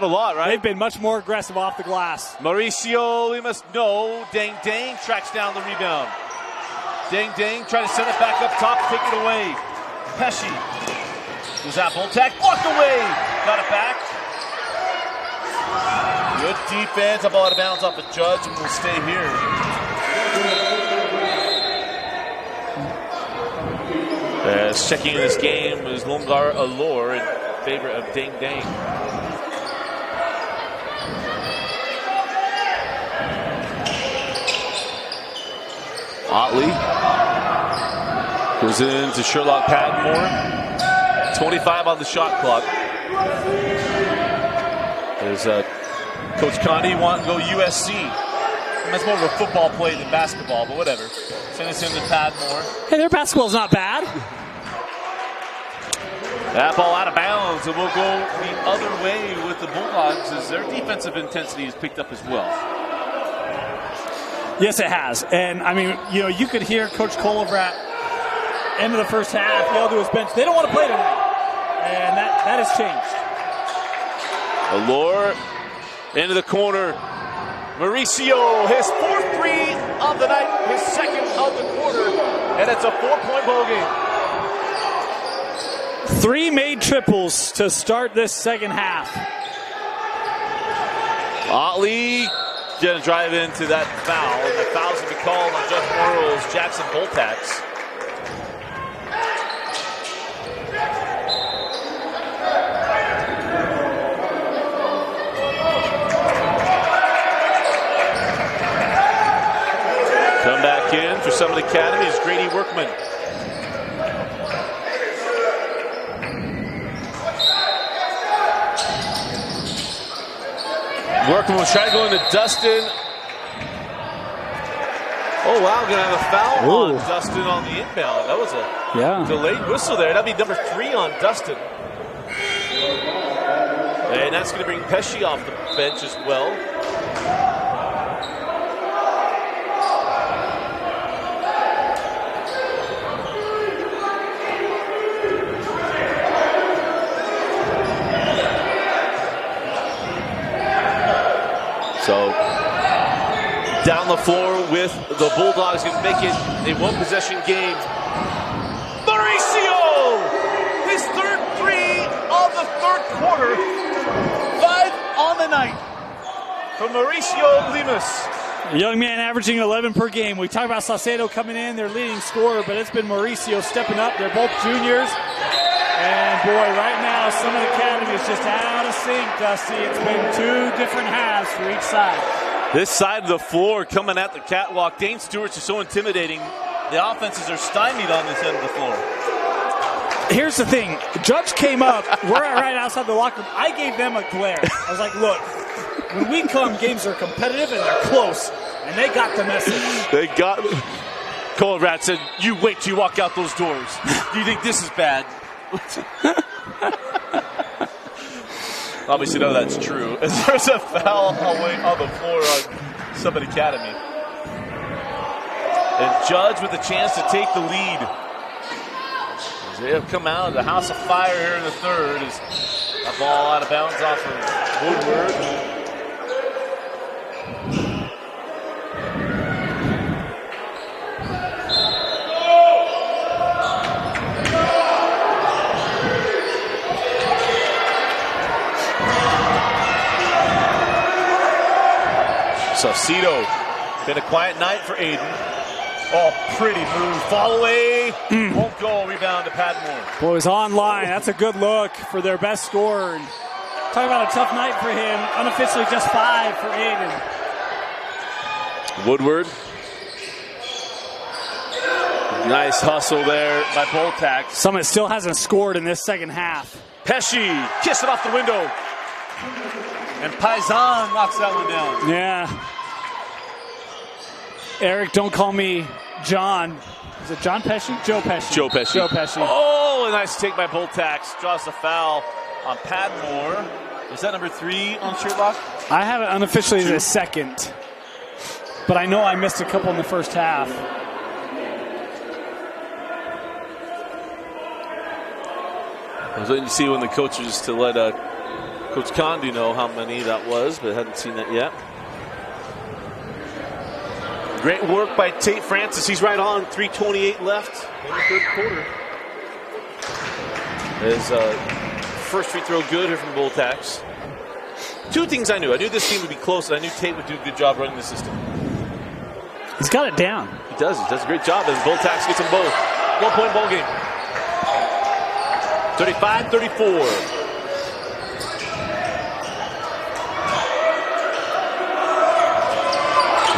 a lot, right? They've been much more aggressive off the glass. Mauricio Limas, no. Dang, dang, tracks down the rebound. Dang, dang, trying to send it back up top, take it away. Pesci was that Boltac, walked away, got it back. Good defense, a ball out of bounds off the Judge, and will stay here. Checking in this game is Longar Allure in favor of Dang Dang. Otley goes into Sherlock Patmore. 25 on the shot clock. There's Coach Conde wanting to go USC. That's more of a football play than basketball, but whatever. Send us in to Padmore. Hey, their basketball's not bad. That ball out of bounds, and we'll go the other way with the Bulldogs as their defensive intensity is picked up as well. Yes, it has. And, I mean, you know, you could hear Coach Kolovrat end of the first half yell to his bench, they don't want to play tonight. And that has changed. Allure into the corner. Mauricio, his fourth three of the night, his second of the quarter, and it's a 4-point ball game. 3 made triples to start this second half. Otley going to drive into that foul, and the foul's going to be called on Jeff Morrow's Jackson Boltax. Back in for Summit Academy is Grady Workman. Workman was trying to go into Dustin. Oh, wow, going to have a foul on Dustin on the inbound. That was a delayed whistle there. That'd be number 3 on Dustin. And that's going to bring Pesci off the bench as well. So down the floor with the Bulldogs, going to make it a one-possession game. Mauricio! His third 3 of the third quarter. 5 on the night from Mauricio Lemus. A young man averaging 11 per game. We talk about Saucedo coming in, their leading scorer, but it's been Mauricio stepping up. They're both juniors. And boy, right now, Summit Academy is just out of sync, Dusty. It's been 2 different halves for each side. This side of the floor coming at the catwalk. Dane Stewart's is so intimidating. The offenses are stymied on this end of the floor. Here's the thing. Judge came up. We're right outside the locker room. I gave them a glare. I was like, look, when we come, games are competitive and they're close. And they got the message. They got it. Colrad said, you wait till you walk out those doors. Do you think this is bad? Obviously, none of that's true. As there's a foul away on the floor on Summit Academy. And Judge with a chance to take the lead. As they have come out of the house of fire here in the third. Is a ball out of bounds off of Woodward. Saucedo, been a quiet night for Aiden. Oh, pretty move. Fall away. Won't go. Rebound to Padmore. Boys online. That's a good look for their best scorer. And talk about a tough night for him. Unofficially just 5 for Aiden. Woodward. Nice hustle there by Boltax. Summit still hasn't scored in this second half. Pesci, kiss it off the window. And Paisan knocks that one down. Yeah. Eric, don't call me John. Is it John Pesci? Joe Pesci. Joe Pesci. Joe Pesci. Oh, a nice take by Boltax. Draws a foul on Padmore. Was that number 3 on Sherlock? I have it unofficially as a second. But I know I missed a couple in the first half. I was waiting to see when the coach was to let Coach Condi know how many that was, but hadn't seen that yet. Great work by Tate Francis. He's right on. 3:28 left in the third quarter. His first free throw good here from Boltax. 2 things I knew. I knew this team would be close, and I knew Tate would do a good job running the system. He's got it down. He does. He does a great job, and Boltax gets them both. 1-point ball game. 35-34.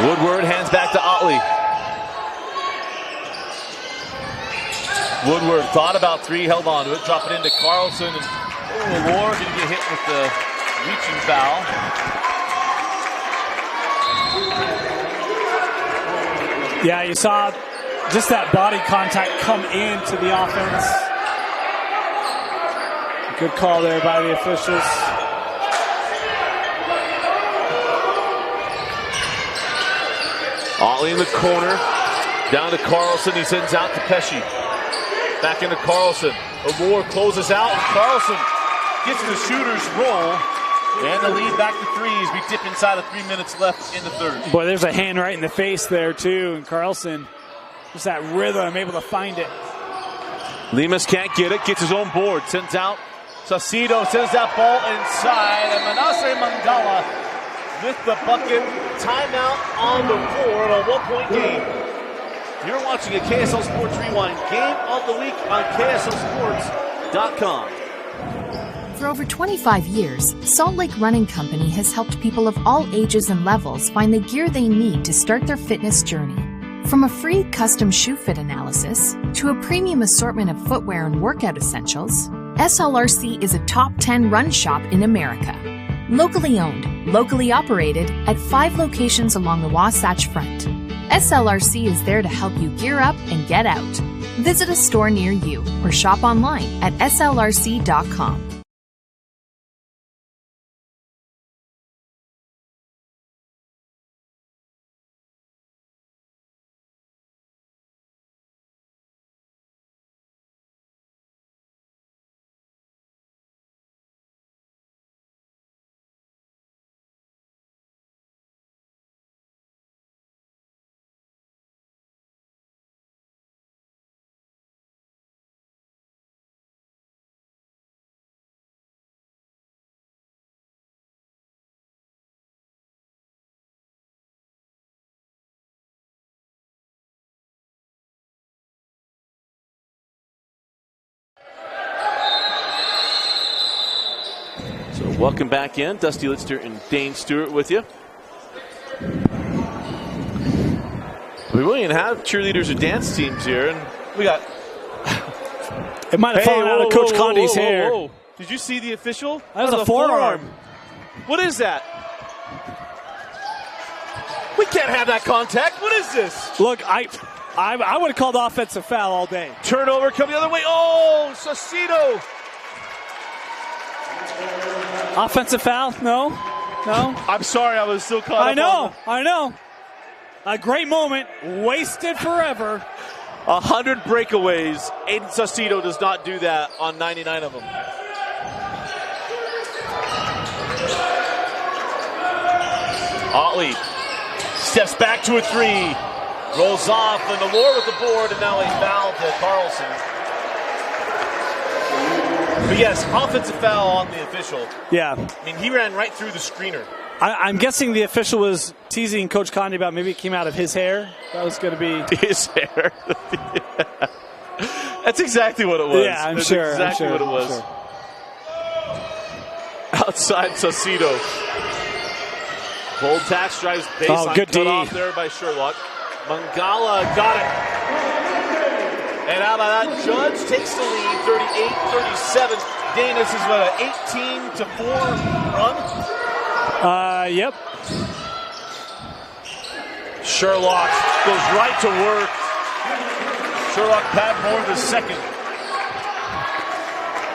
Woodward hands back to Otley. Woodward thought about 3, held on to it, drop it into Carlson, and Lore going to get hit with the reaching foul. Yeah, you saw just that body contact come into the offense. Good call there by the officials. Otley in the corner, down to Carlson. He sends out to Pesci. Back into Carlson. O'Rourke closes out. Carlson gets the shooter's roll. And the lead back to 3 as we dip inside of 3 minutes left in the third. Boy, there's a hand right in the face there, too. And Carlson, just that rhythm, able to find it. Lemus can't get it. Gets his own board. Sends out. Saucedo sends that ball inside. And Manasseh Mangala with the bucket. Timeout on the board. A 1-point game. You're watching a KSL Sports Rewind. Game of the week on KSLSports.com. For over 25 years, Salt Lake Running Company has helped people of all ages and levels find the gear they need to start their fitness journey. From a free custom shoe fit analysis to a premium assortment of footwear and workout essentials, SLRC is a top 10 run shop in America. Locally owned, locally operated at 5 locations along the Wasatch Front. SLRC is there to help you gear up and get out. Visit a store near you or shop online at slrc.com. Welcome back in. Dusty Litster and Dane Stewart with you. We really didn't have cheerleaders or dance teams here, and we got. It might have fallen out of Coach Conde's hair. Whoa. Did you see the official? That was a forearm. What is that? We can't have that contact. What is this? Look, I would have called offensive foul all day. Turnover, come the other way. Oh, Saucedo. Offensive foul? No. I'm sorry, I was still caught up. I know. A great moment, wasted forever. 100 breakaways. Aiden Saucedo does not do that on 99 of them. Otley steps back to a 3. Rolls off, and the Lord with the board, and now a foul to Carlson. But yes, offensive foul on the official. Yeah. I mean, he ran right through the screener. I'm guessing the official was teasing Coach Conde about maybe it came out of his hair. That was going to be his hair. Yeah. That's exactly what it was. Yeah, I'm That's sure. Exactly what it was. Sure. Outside Saucedo. Bold tax drives baseline. Good cut D. off there by Sherlock. Mangala got it. And out of that, Judge takes the lead, 38-37. Dane, this is what, an 18-4 run? Yep. Sherlock goes right to work. Sherlock Padmore the second.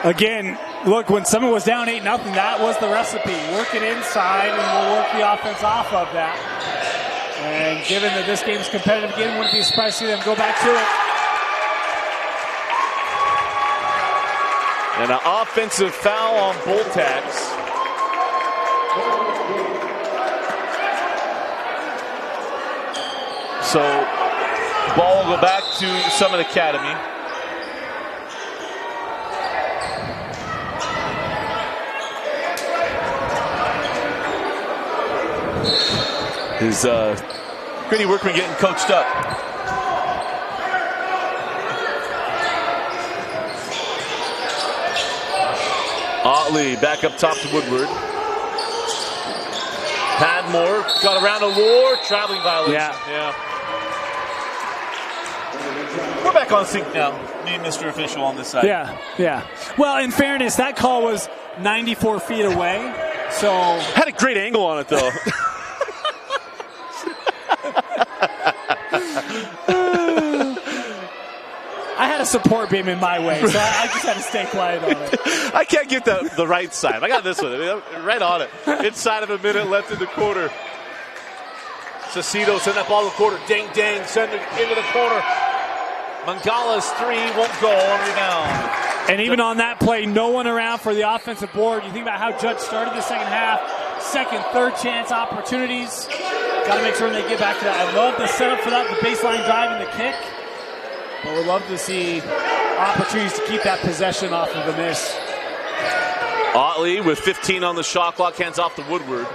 Again, look, when someone was down 8-0, that was the recipe. Work it inside, and we'll work the offense off of that. And given that this game is competitive again, wouldn't be surprised to see them go back to it. And an offensive foul on Bulldogs. So, ball will go back to Summit Academy. Is Gritty Workman getting coached up. Otley back up top to Woodward. Padmore got around a Lure, traveling violation. Yeah. We're back on sync now. Me and Mr. Official on this side. Yeah. Well, in fairness, that call was 94 feet away. So had a great angle on it, though. I had a support beam in my way, so I just had to stay quiet on it. I can't get the right side. I got this one. Right on it. Inside of a minute left in the quarter. Saucedo send that ball to the quarter. Dang, send it into the corner. Mangala's 3 won't go on rebound. And even on that play, no one around for the offensive board. You think about how Judge started the second half. Second, third chance opportunities. Got to make sure they get back to that. I love the setup for that, the baseline drive and the kick. But we'd love to see opportunities to keep that possession off of a miss. Otley with 15 on the shot clock, hands off to Woodward.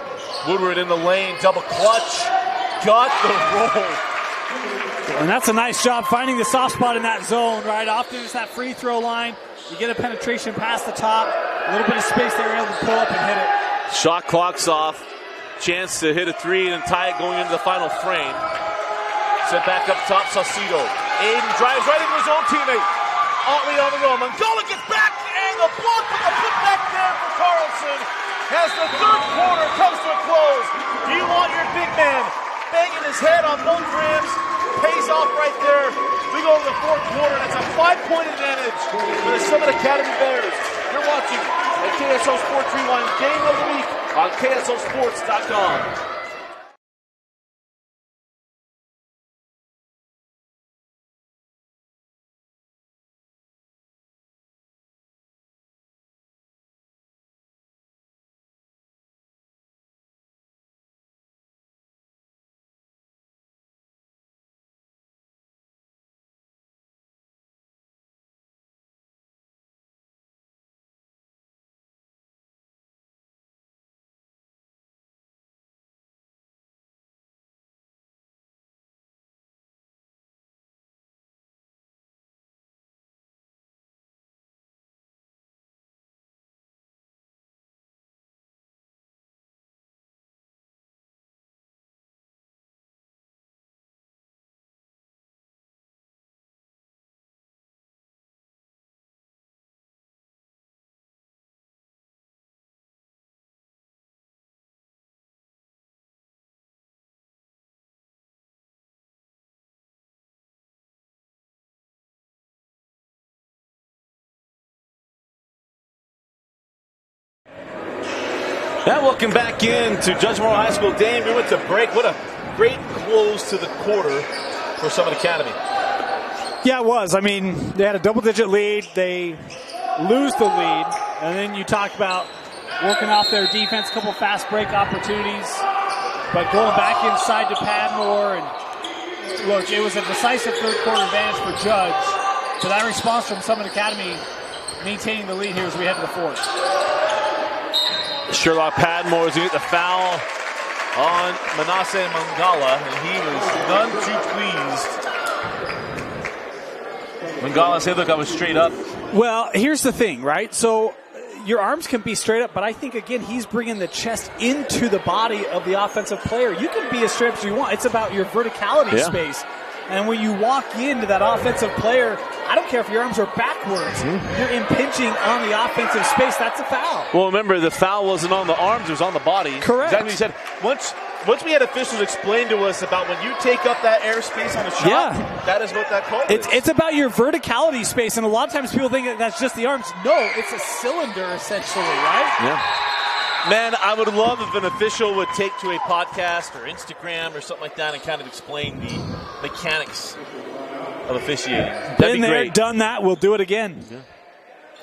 Woodward in the lane, double clutch. Got the roll. And that's a nice job finding the soft spot in that zone, right? Often it's that free throw line. You get a penetration past the top, a little bit of space there, able to pull up and hit it. Shot clock's off. Chance to hit a 3 and tie it going into the final frame. Sent back up top, Saucedo. Aiden drives right into his own teammate. Otley on the roll. Mangala gets back, and the block with the putback there for Carlson. As the third quarter comes to a close, do you want your big man banging his head on both rims? Pays off right there. We go to the fourth quarter. That's a 5-point advantage for the Summit Academy Bears. You're watching at KSO Sports Rewind Game of the Week on KSOSports.com. Now welcome back in to Judge Memorial High School. Dame, we went to break. What a great close to the quarter for Summit Academy. Yeah, it was. I mean, they had a double-digit lead. They lose the lead. And then you talk about working off their defense, a couple fast break opportunities. But going back inside to Padmore. And look, it was a decisive third-quarter advantage for Judge. So that response from Summit Academy maintaining the lead here as we head to the fourth. Sherlock Padmore is going to get the foul on Manasseh Mangala, and he was none too pleased. Mangala said, look, I was straight up. Well, here's the thing, right? So your arms can be straight up, but I think, again, he's bringing the chest into the body of the offensive player. You can be as straight up as you want. It's about your verticality space. And when you walk into that offensive player, I don't care if your arms are backwards. You're impinging on the offensive space. That's a foul. Well, remember, the foul wasn't on the arms. It was on the body. Correct. Exactly what he said. Once we had officials explain to us about when you take up that airspace on a shot, that is what that call is. It's about your verticality space, and a lot of times people think that that's just the arms. No, it's a cylinder, essentially, right? Yeah. Man, I would love if an official would take to a podcast or Instagram or something like that and kind of explain the mechanics of officiating. That'd Been be there, great. done that. We'll do it again. Yeah.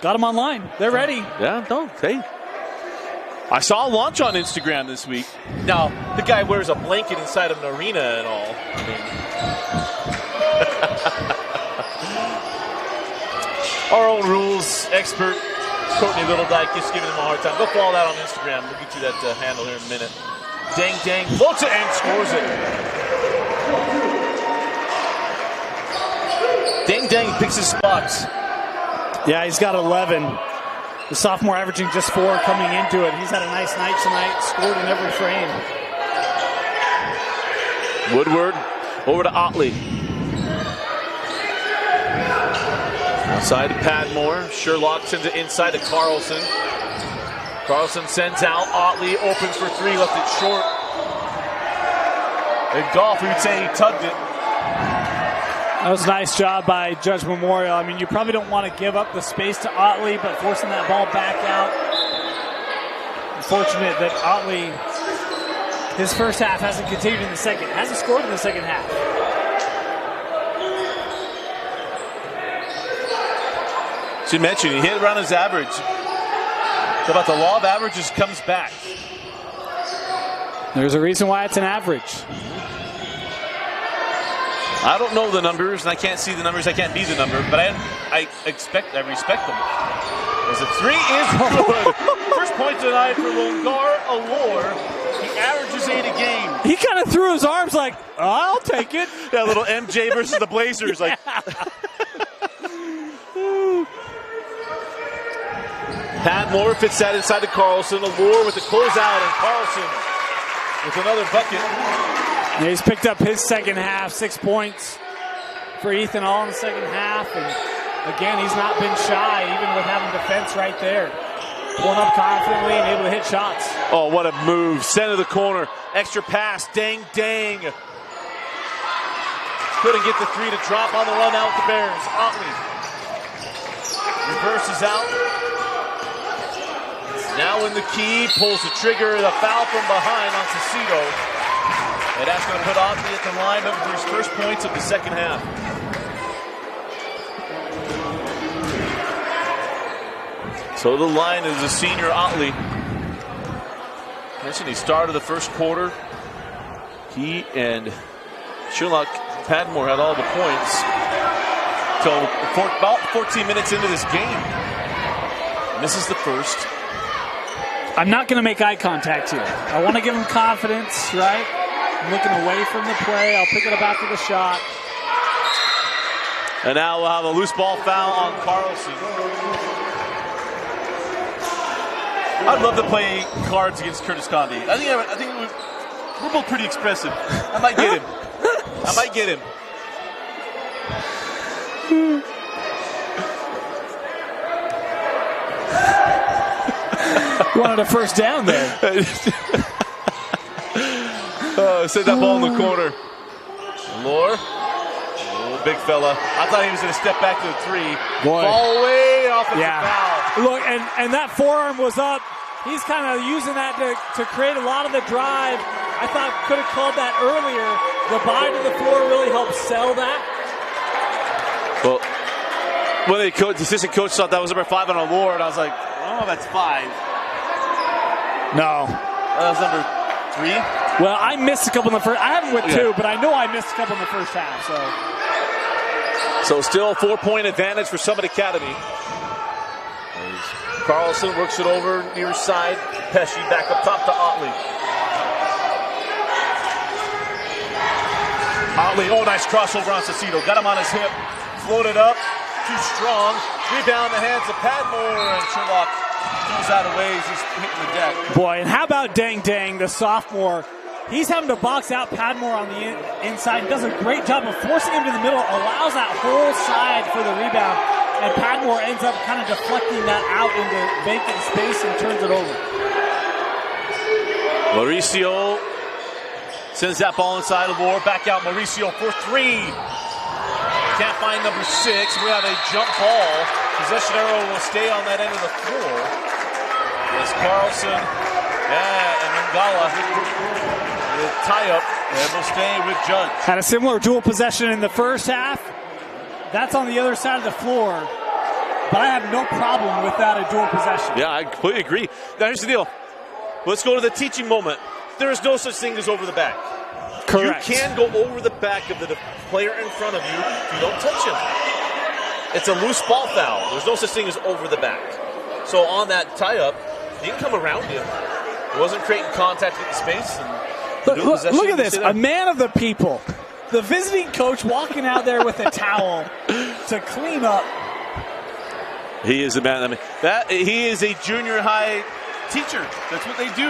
Got them online. They're ready. Yeah, don't. Hey. I saw a launch on Instagram this week. Now, the guy wears a blanket inside of an arena and all. I mean, our own rules expert, Courtney Littledyke, just giving him a hard time. Go follow that on Instagram. We'll get you that handle here in a minute. Dang, floats it and scores it. Dang picks his spots. Yeah, he's got 11. The sophomore averaging just 4 coming into it. He's had a nice night tonight, scored in every frame. Woodward over to Otley. Outside to Padmore. Sherlock sends it inside to Carlson. Carlson sends out. Otley opens for 3, left it short. In golf, we would say he tugged it. That was a nice job by Judge Memorial. I mean, you probably don't want to give up the space to Otley, but forcing that ball back out. Unfortunate that Otley, his first half hasn't continued in the second. Hasn't scored in the second half. Should mention, he hit around his average. So about the law of averages comes back. There's a reason why it's an average. I don't know the numbers, and I can't see the numbers. I can't be the number, but I respect them. As a 3 is good. First point tonight for Longar Allure. He averages 8 a game. He kind of threw his arms like, I'll take it. That little MJ versus the Blazers. Like. Padmore fits that inside to Carlson. Allure with the closeout, and Carlson with another bucket. And he's picked up his second half, 6 points for Ethan All in the second half. And again, he's not been shy, even with having defense right there. Pulling up confidently and able to hit shots. Oh, what a move. Center of the corner. Extra pass. Dang. Couldn't get the three to drop on the run out the Bears. Otley reverses out. Now in the key. Pulls the trigger. The foul from behind on Saucedo. And that's going to put Otley at the line for his first points of the second half. So the line is the senior Otley. Mentioned he started the first quarter. He and Sherlock Padmore had all the points till about 14 minutes into this game. And this is the first. I'm not going to make eye contact here. I want to give him confidence, right? I'm looking away from the play. I'll pick it up after the shot. And now we'll have a loose ball foul on Carlson. I'd love to play cards against Curtis Conde. I think we're both pretty expressive. I might get him. You wanted a first down there. Send that ball in the corner. Lore. Oh, big fella. I thought he was going to step back to the three. Boy. Fall way off of the foul. Look, and that forearm was up. He's kind of using that to create a lot of the drive. I thought could have called that earlier. The body to the floor really helped sell that. Well, when the assistant coach thought that was number 5 on a Lord, I was like, oh, that's 5. No. That was number 3? Well, I missed a couple in the first. I haven't with 2, but I know I missed a couple in the first half. So still a 4-point advantage for Summit Academy. Carlson works it over near side. Pesci back up top to Otley. Oh, nice crossover on Saucedo. Got him on his hip. Floated up. Too strong. Rebound in the hands of Padmore, and Sherlock goes out of ways. He's hitting the deck. Boy, and how about Dang, the sophomore? He's having to box out Padmore on the inside. Does a great job of forcing him to the middle. Allows that whole side for the rebound. And Padmore ends up kind of deflecting that out into vacant space and turns it over. Mauricio sends that ball inside of Lore. Back out Mauricio for 3. Can't find number 6. We have a jump ball. Possession arrow will stay on that end of the floor. As Carlson and Mangala will tie up and will stay with Judge. Had a similar dual possession in the first half. That's on the other side of the floor. But I have no problem with that, a dual possession. Yeah, I completely agree. Now, here's the deal. Let's go to the teaching moment. There is no such thing as over the back. Correct. You can go over the back of the player in front of you if you don't touch him. It's a loose ball foul. There's no such thing as over the back. So on that tie-up, you can come around him. It wasn't creating contact with the space. And look at this. A man of the people. The visiting coach walking out there with a towel to clean up. He is a man. I mean, he is a junior high teacher. That's what they do.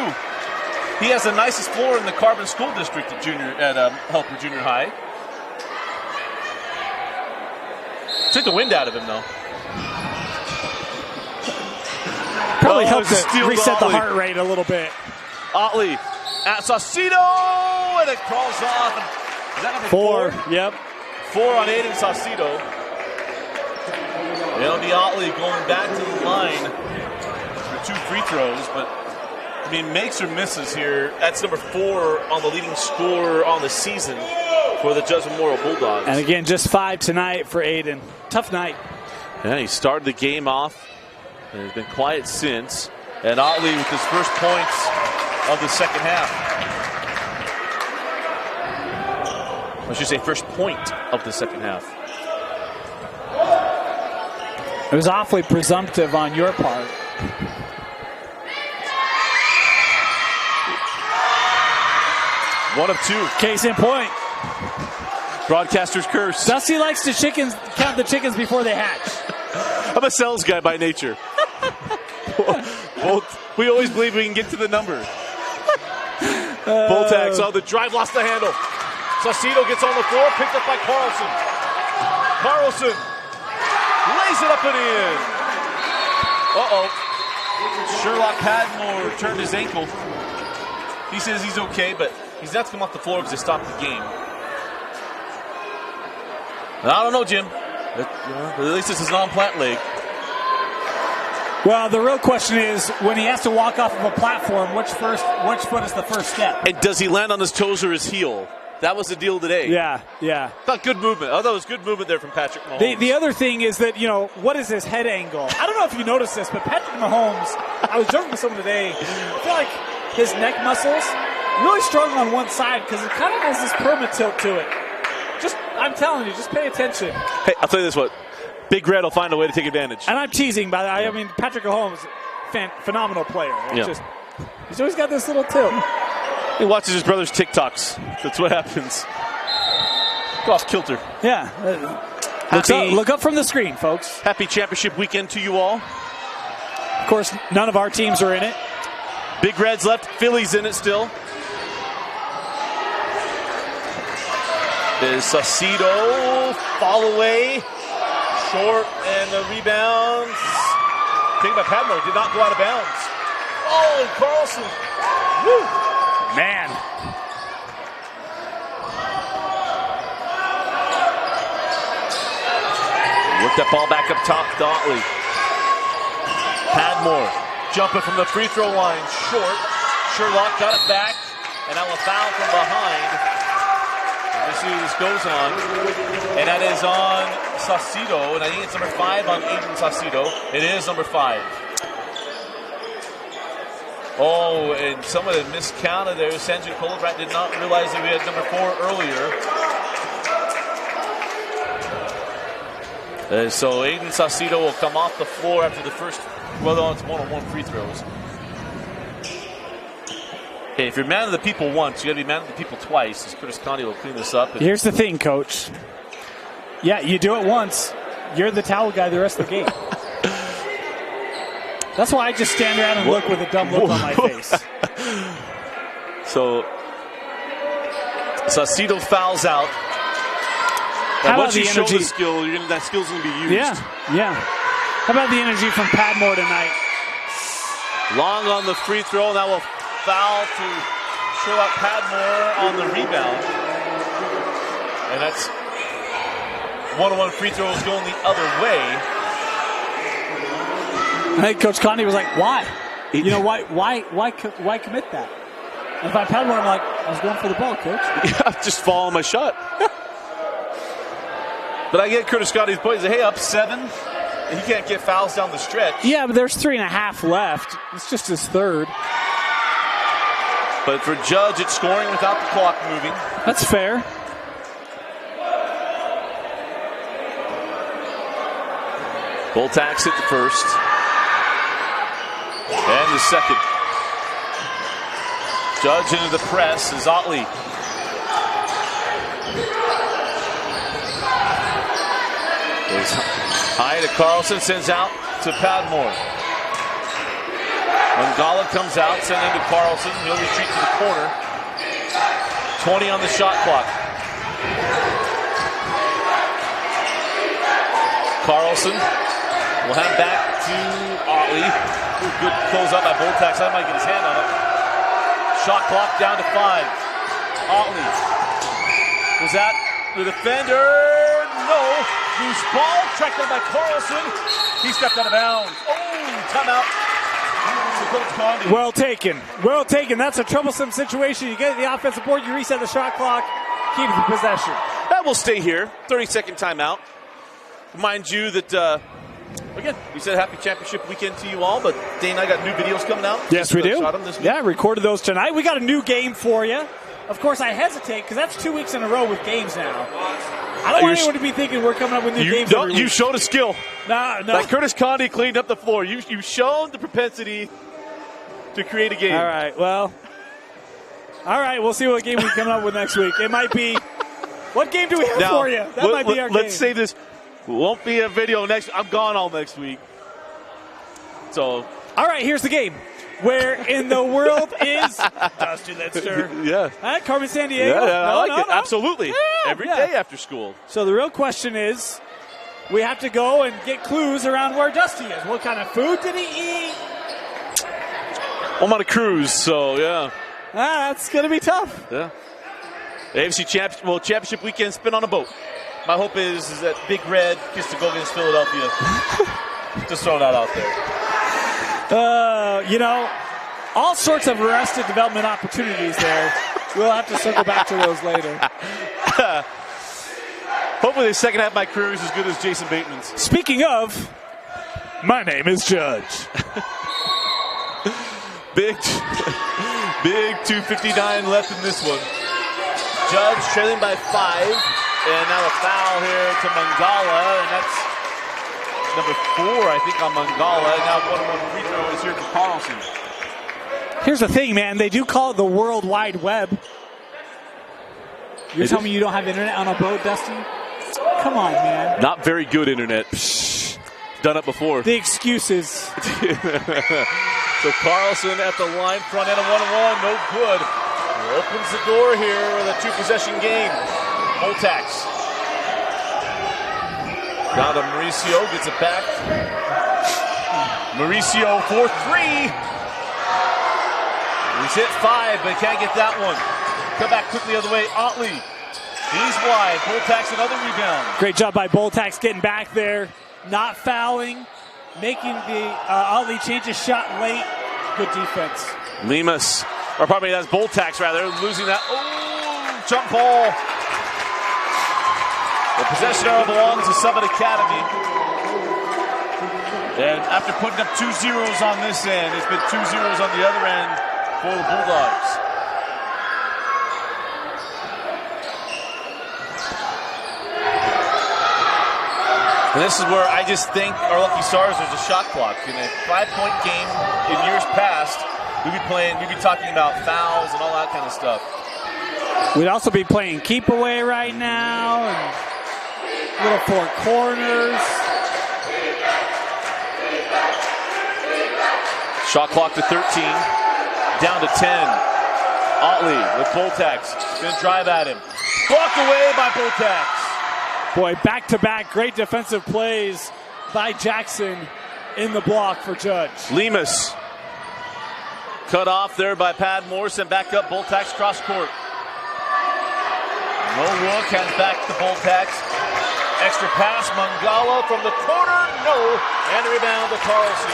He has the nicest floor in the Carbon School District at Helper Junior High. Took the wind out of him, though. Probably helped to reset the heart rate a little bit. Otley at Saucedo, and it crawls off. Is that number 4? Yep. 4 on Aiden Saucedo. It'll be Otley going back to the line for 2 free throws, but I mean, makes or misses here. That's number 4 on the leading scorer on the season for the Judge Memorial Bulldogs. And again, just 5 tonight for Aiden. Tough night. Yeah, he started the game off and has been quiet since. And Otley with his first points of the second half. I should say first point of the second half. It was awfully presumptive on your part. One of 2. Case in point. Broadcaster's curse. Dusty likes to count the chickens before they hatch. I'm a sales guy by nature. We always believe we can get to the number. Bull tags on the drive, lost the handle. Saucedo gets on the floor, picked up by Carlson. Carlson lays it up and in. Sherlock Padmore turned his ankle. He says he's okay, but he's not to come off the floor because they stopped the game. I don't know, Jim. At least it's his non-plant leg. Well, the real question is, when he has to walk off of a platform, which foot is the first step? And does he land on his toes or his heel? That was the deal today. Yeah. Thought good movement. I thought it was good movement there from Patrick Mahomes. The other thing is that, what is his head angle? I don't know if you noticed this, but Patrick Mahomes, I was joking with someone today, I feel like his neck muscles really strong on one side because it kind of has this perma tilt to it. I'm telling you, just pay attention. Hey, I'll tell you this, Big Red will find a way to take advantage. And I'm teasing, by the way. I mean, Patrick Mahomes, phenomenal player. He's always got this little tilt. He watches his brother's TikToks. That's what happens. Go off kilter. Yeah. Look up from the screen, folks. Happy championship weekend to you all. Of course, none of our teams are in it. Big Red's left. Philly's in it still. There's Saucedo. Fall away. Short, and the rebound. Taken by Padmore. Did not go out of bounds. Oh, Carlson. Woo. Man. Work that ball back up top to Otley. Padmore jumping from the free throw line. Short. Sherlock got it back. And now a foul from behind. Let's see who this goes on. And that is on Saucedo. And I think it's number 5 on Aiden Saucedo. It is number 5. Oh, and someone had miscounted there. Sanjay Kolobrat did not realize that we had number 4 earlier. So Aiden Saucedo will come off the floor after the first, well, it's one-on-one free throws. Hey, if you're man of the people once, you got to be man of the people twice. As Curtis Conde will clean this up. Here's the thing, Coach. Yeah, you do it once, you're the towel guy the rest of the game. That's why I just stand around and look with a dumb look on my face. So, Saucedo fouls out. How about once the you show energy? the skill, that skill's going to be used. Yeah. How about the energy from Padmore tonight? Long on the free throw. That will foul to Sherlock Padmore on the rebound. And that's one-on-one free throws going the other way. I think Coach Conde was like, why? Why commit that? And if I Padmore, I'm like, I was going for the ball, Coach. Yeah, just following my shot. But I get Curtis Conde's point. Hey, up 7. He can't get fouls down the stretch. Yeah, but there's 3.5 left. It's just his third. But for Judge, it's scoring without the clock moving. That's fair. Bulldogs hit the first. And the second. Judge into the press is Otley. Goes high to Carlson, sends out to Padmore. Mangala comes out, sending to Carlson. He'll retreat to the corner. 20 on the shot clock. Carlson will have back to Otley. Good close up by Bulldogs. I might get his hand on it. Shot clock down to 5. Otley. Was that the defender? No. Loose ball. Tracked down by Carlson. He stepped out of bounds. Oh, timeout. Well taken. Well taken. That's a troublesome situation. You get the offensive board, you reset the shot clock, keep the possession. That will stay here. 30-second timeout. Remind you that, again, we said happy championship weekend to you all, but Dane and I got new videos coming out. Yes, we do. Shot them this week. Yeah, recorded those tonight. We got a new game for you. Of course, I hesitate because that's 2 weeks in a row with games now. I don't want anyone to be thinking we're coming up with new games every week. You showed a skill. No. Like Curtis Conde cleaned up the floor. You've shown the propensity to create a game. All right, we'll see what game we come up with next week. It might be, what game do we have for you? That might be our game. Let's save this. Won't be a video next. I'm gone all next week. So, all right, here's the game. Where in the world is Dusty Lidster? Yeah. Carmen Sandiego? Yeah, I like it. No. Absolutely. Yeah, Every day after school. So the real question is, we have to go and get clues around where Dusty is. What kind of food did he eat? I'm on a cruise, so yeah. That's going to be tough. Yeah. AFC Championship weekend, spin on a boat. My hope is that Big Red gets to go against Philadelphia. Just throw that out there. All sorts of arrested development opportunities there. We'll have to circle back to those later. Hopefully the second half of my career is as good as Jason Bateman's. Speaking of, my name is Judge. Big 2:59 left in this one. Judge trailing by 5, and now a foul here to Mangala, and that's number 4, I think, on Mangala. And now 1-1 free throw is here for Carlson. Here's the thing, man. They do call it the World Wide Web. You're telling me you don't have internet on a boat, Dusty? Come on, man. Not very good internet. Psh, done it before. The excuses. So Carlson at the line, front end of 1-1, no good. Opens the door here with a 2-possession game. Boltax. Down to Mauricio, gets it back. Mauricio for 3. He's hit 5, but can't get that one. Come back quickly the other way. Otley. He's wide. Boltax another rebound. Great job by Boltax getting back there, not fouling, making the Otley change his shot late. Good defense. That's Boltax rather, losing that. Oh, jump ball. The possession arrow belongs to Summit Academy. And after putting up 2 zeros on this end, it's been 2 zeros on the other end for the Bulldogs. And this is where I just think our lucky stars, there's a shot clock. In a 5-point game in years past, we'd be talking about fouls and all that kind of stuff. We'd also be playing keep away right now and little 4 corners. Shot clock to 13, down to 10. Otley with Boltax, going to drive at him. Blocked away by Boltax. Boy, back-to-back great defensive plays by Jackson in the block for Judge. Lemus cut off there by Pad Morrison. Back up, Boltax cross court. No look, hands back to Boltax. Extra pass, Mangala from the corner, no. And a rebound to Carlson.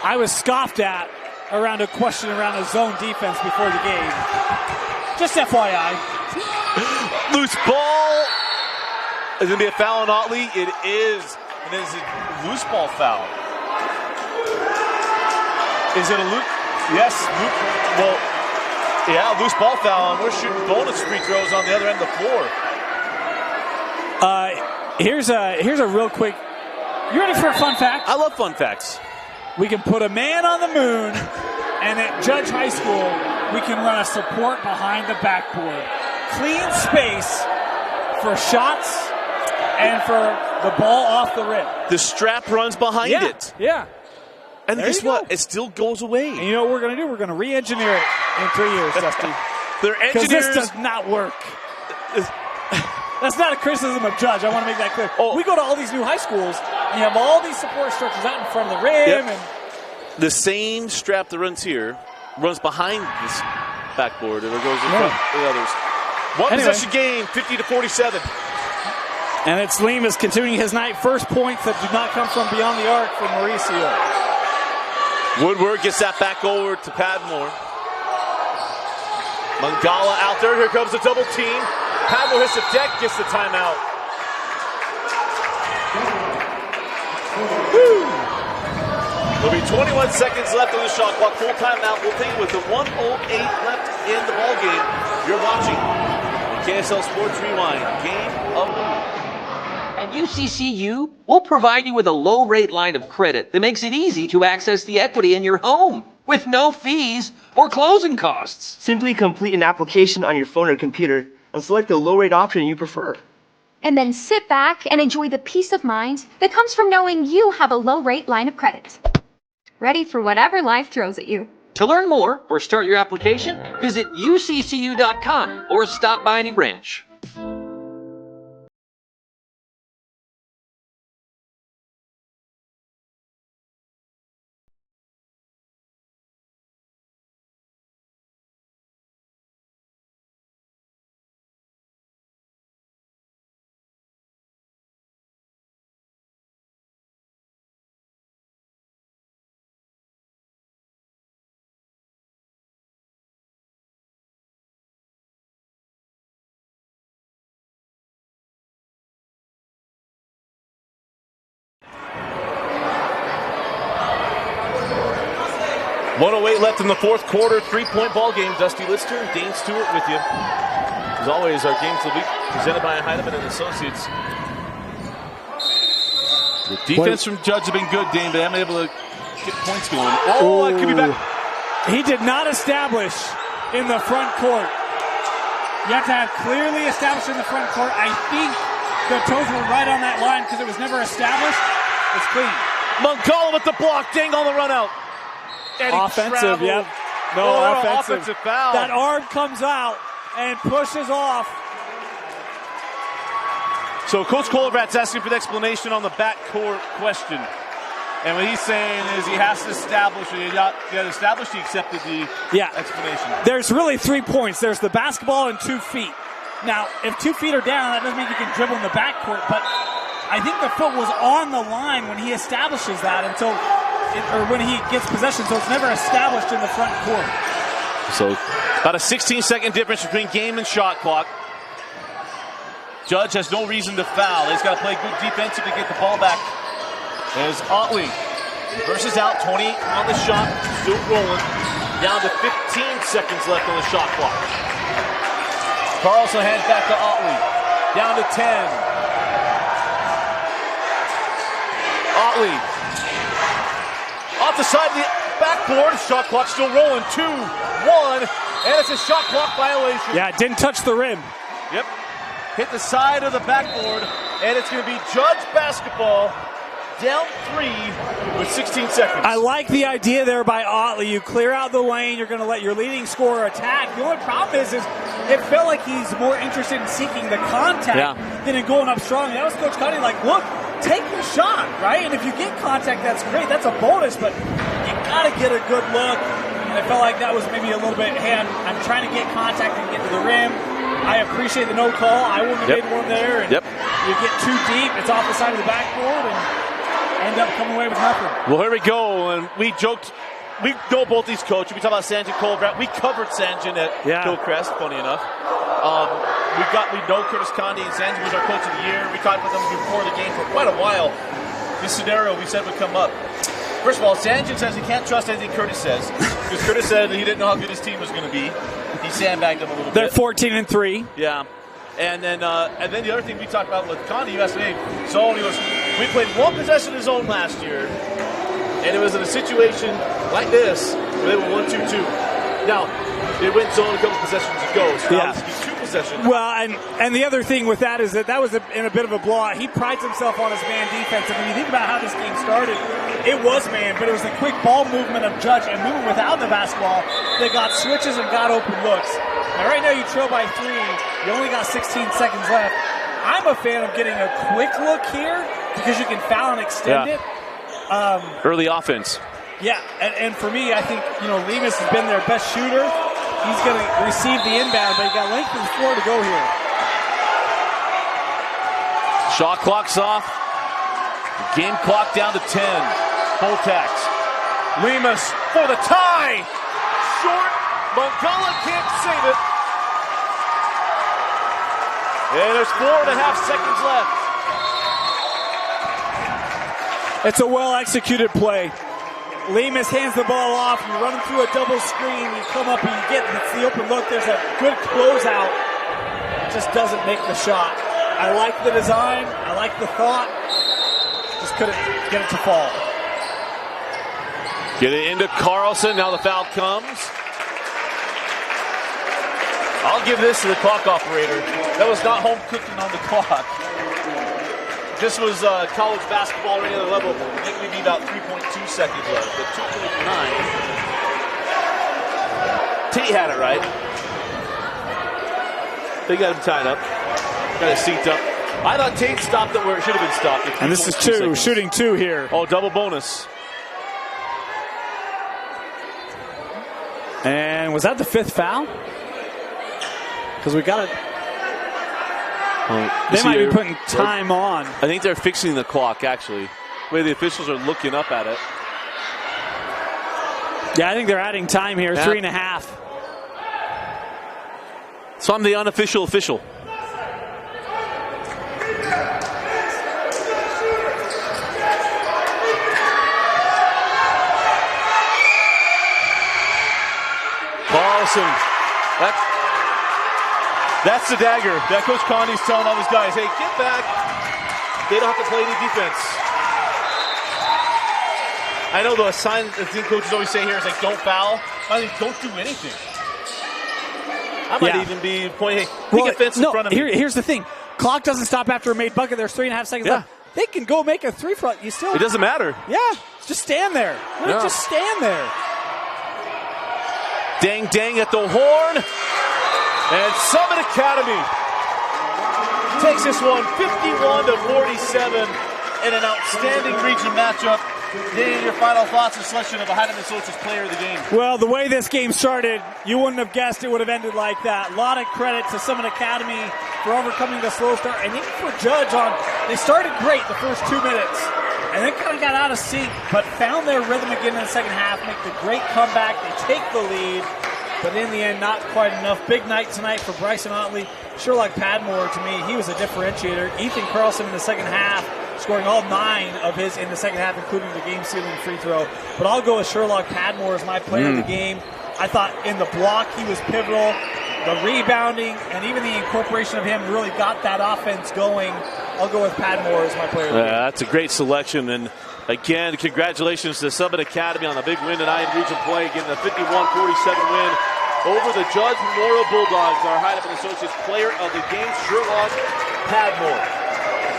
I was scoffed at around a question around a zone defense before the game. Just FYI. Loose ball. Is it going to be a foul on Otley? It is. And it is a loose ball foul. Is it a loose? Yes. Loose ball foul. And we're shooting bonus free throws on the other end of the floor. Here's a real quick. You ready for a fun fact? I love fun facts. We can put a man on the moon, and at Judge High School, we can run a support behind the backboard. Clean space for shots and for the ball off the rim. The strap runs behind it. Yeah. And guess what? It still goes away. And you know what we're going to do? We're going to re-engineer it in 3 years, Dusty. Because this does not work. That's not a criticism of Judge. I want to make that clear. We go to all these new high schools, and you have all these support structures out in front of the rim. Yep. And the same strap that runs here runs behind this backboard, and it goes in front of the others. Possession game, 50-47. And it's Lemus continuing his night. First points that do not come from beyond the arc for Mauricio. Woodward gets that back over to Padmore. Mangala out there. Here comes the double team. Padmore hits the deck, gets the timeout. There'll be 21 seconds left on the shot clock. Full timeout. We'll take it with the 1:08 left in the ball game. You're watching KSL Sports Rewind, Game of the Week. At UCCU, we'll provide you with a low-rate line of credit that makes it easy to access the equity in your home with no fees or closing costs. Simply complete an application on your phone or computer and select the low-rate option you prefer. And then sit back and enjoy the peace of mind that comes from knowing you have a low-rate line of credit. ready for whatever life throws at you. To learn more or start your application, visit uccu.com or stop by any branch. .108 left in the fourth quarter, 3-point ball game. Dusty Lister and Dane Stewart with you. As always, our games of the week presented by Heidemann and Associates. The defense from Judge have been good, Dane, but haven't been able to get points going. Oh, that could be back. He did not establish in the front court. You have to have clearly established in the front court. I think the toes were right on that line because it was never established. It's clean. Moncala with the block. Dang on the run out. Offensive, yep. No, offensive foul. That arm comes out and pushes off. So Coach Kolovrat's asking for the explanation on the backcourt question. And what he's saying is he has to establish, he accepted the explanation. There's really 3 points. There's the basketball and 2 feet. Now, if 2 feet are down, that doesn't mean you can dribble in the backcourt, but I think the foot was on the line when he establishes that or when he gets possession, so it's never established in the front court. So about a 16-second difference between game and shot clock. Judge has no reason to foul. He's got to play good defensive to get the ball back. As Otley versus out, 20 on the shot, still rolling. Down to 15 seconds left on the shot clock. Carlson hands back to Otley. Down to 10. Otley off the side of the backboard. Shot clock still rolling. 2-1. And it's a shot clock violation. Yeah, it didn't touch the rim. Yep. Hit the side of the backboard. And it's going to be Judge basketball. Down 3 with 16 seconds. I like the idea there by Otley. You clear out the lane. You're going to let your leading scorer attack. The only problem is it felt like he's more interested in seeking the contact than in going up strong. That was Coach Cuddy like, look, take the shot, right? And if you get contact, that's great. That's a bonus, but you got to get a good look. And I felt like that was maybe a little bit, hey, I'm trying to get contact and get to the rim. I appreciate the no call. I wouldn't have made one there. And you get too deep. It's off the side of the backboard and end up coming away with nothing. Well, here we go. And we joked. We know both these coaches. We talk about Sanjin Kolovrat. We covered Sanjin at Hillcrest, funny enough. We know Curtis Condi, and Sanjin was our coach of the year. We talked about them before the game for quite a while. This scenario we said would come up. First of all, Sanjin says he can't trust anything Curtis says because Curtis said that he didn't know how good his team was going to be. He sandbagged him a little bit. They're 14-3. Yeah. And then the other thing we talked about with Condi, you asked me, so he goes, we played one possession in zone last year, and it was in a situation like this where they were 1-2-2. Now, they went zone a couple possessions ago, so now this will be 2 possessions. Well, and the other thing with that is that was in a bit of a blowout. He prides himself on his man defense, and when you think about how this game started, it was man, but it was the quick ball movement of Judge and moving without the basketball that got switches and got open looks. Now, right now you trail by 3. You only got 16 seconds left. I'm a fan of getting a quick look here because you can foul and extend it. Early offense. Yeah, and for me, I think, Lemus has been their best shooter. He's going to receive the inbound, but he got length of the floor to go here. Shot clock's off. Game clock down to 10. Full tax. Lemus for the tie. Short. Moncala can't save it. And there's 4.5 seconds left. It's a well-executed play. Lemus hands the ball off. You run him through a double screen. You come up and you get it's the open look. There's a good closeout. It just doesn't make the shot. I like the design. I like the thought. Just couldn't get it to fall. Get it into Carlson. Now the foul comes. I'll give this to the clock operator. That was not home cooking on the clock. this was college basketball or any other level, I think we'd be about 3.2 seconds left. But 2.9. Tate had it right. They got him tied up. Got it synced up. I thought Tate stopped it where it should have been stopped. And this is 2, seconds. Shooting 2 here. Oh, double bonus. And was that the 5th foul? Because we got it. They might be putting time on. I think they're fixing the clock, actually. The way the officials are looking up at it. Yeah, I think they're adding time here, 3.5. So I'm the unofficial official. Carlson. That's the dagger. That Coach Condi's telling all his guys, hey, get back. They don't have to play any defense. I know the sign the team coaches always say here is like, don't foul. I think don't do anything. I might even be pointing, hey, pick a fence in front of me. Here's the thing. Clock doesn't stop after a made bucket. There's 3.5 seconds left. They can go make a 3 front. You still. It doesn't matter. Yeah. Just stand there. Just stand there. Dang at the horn. And Summit Academy takes this one 51-47 in an outstanding region matchup. Dan, your final thoughts and selection of a Heidemann Associates player of the game. Well, the way this game started, you wouldn't have guessed it would have ended like that. A lot of credit to Summit Academy for overcoming the slow start, and even for Judge they started great the first 2 minutes, and then kind of got out of sync, but found their rhythm again in the second half, make the great comeback. They take the lead. But in the end, not quite enough. Big night tonight for Bryson Otley. Sherlock Padmore, to me, he was a differentiator. Ethan Carlson in the second half, scoring all 9 of his in the second half, including the game-sealing free throw. But I'll go with Sherlock Padmore as my player of the game. I thought in the block he was pivotal. The rebounding and even the incorporation of him really got that offense going. I'll go with Padmore as my player of the game. That's a great selection. And again, congratulations to Summit Academy on the big win tonight in region play, getting a 51-47 win over the Judge Memorial Bulldogs. Our Heidemann Associates player of the game, Sherlock Padmore.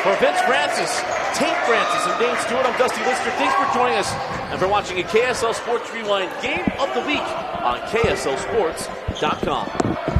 For Vince Francis, Tate Francis, and Dane Stewart, I'm Dusty Lister. Thanks for joining us and for watching a KSL Sports Rewind Game of the Week on KSLSports.com.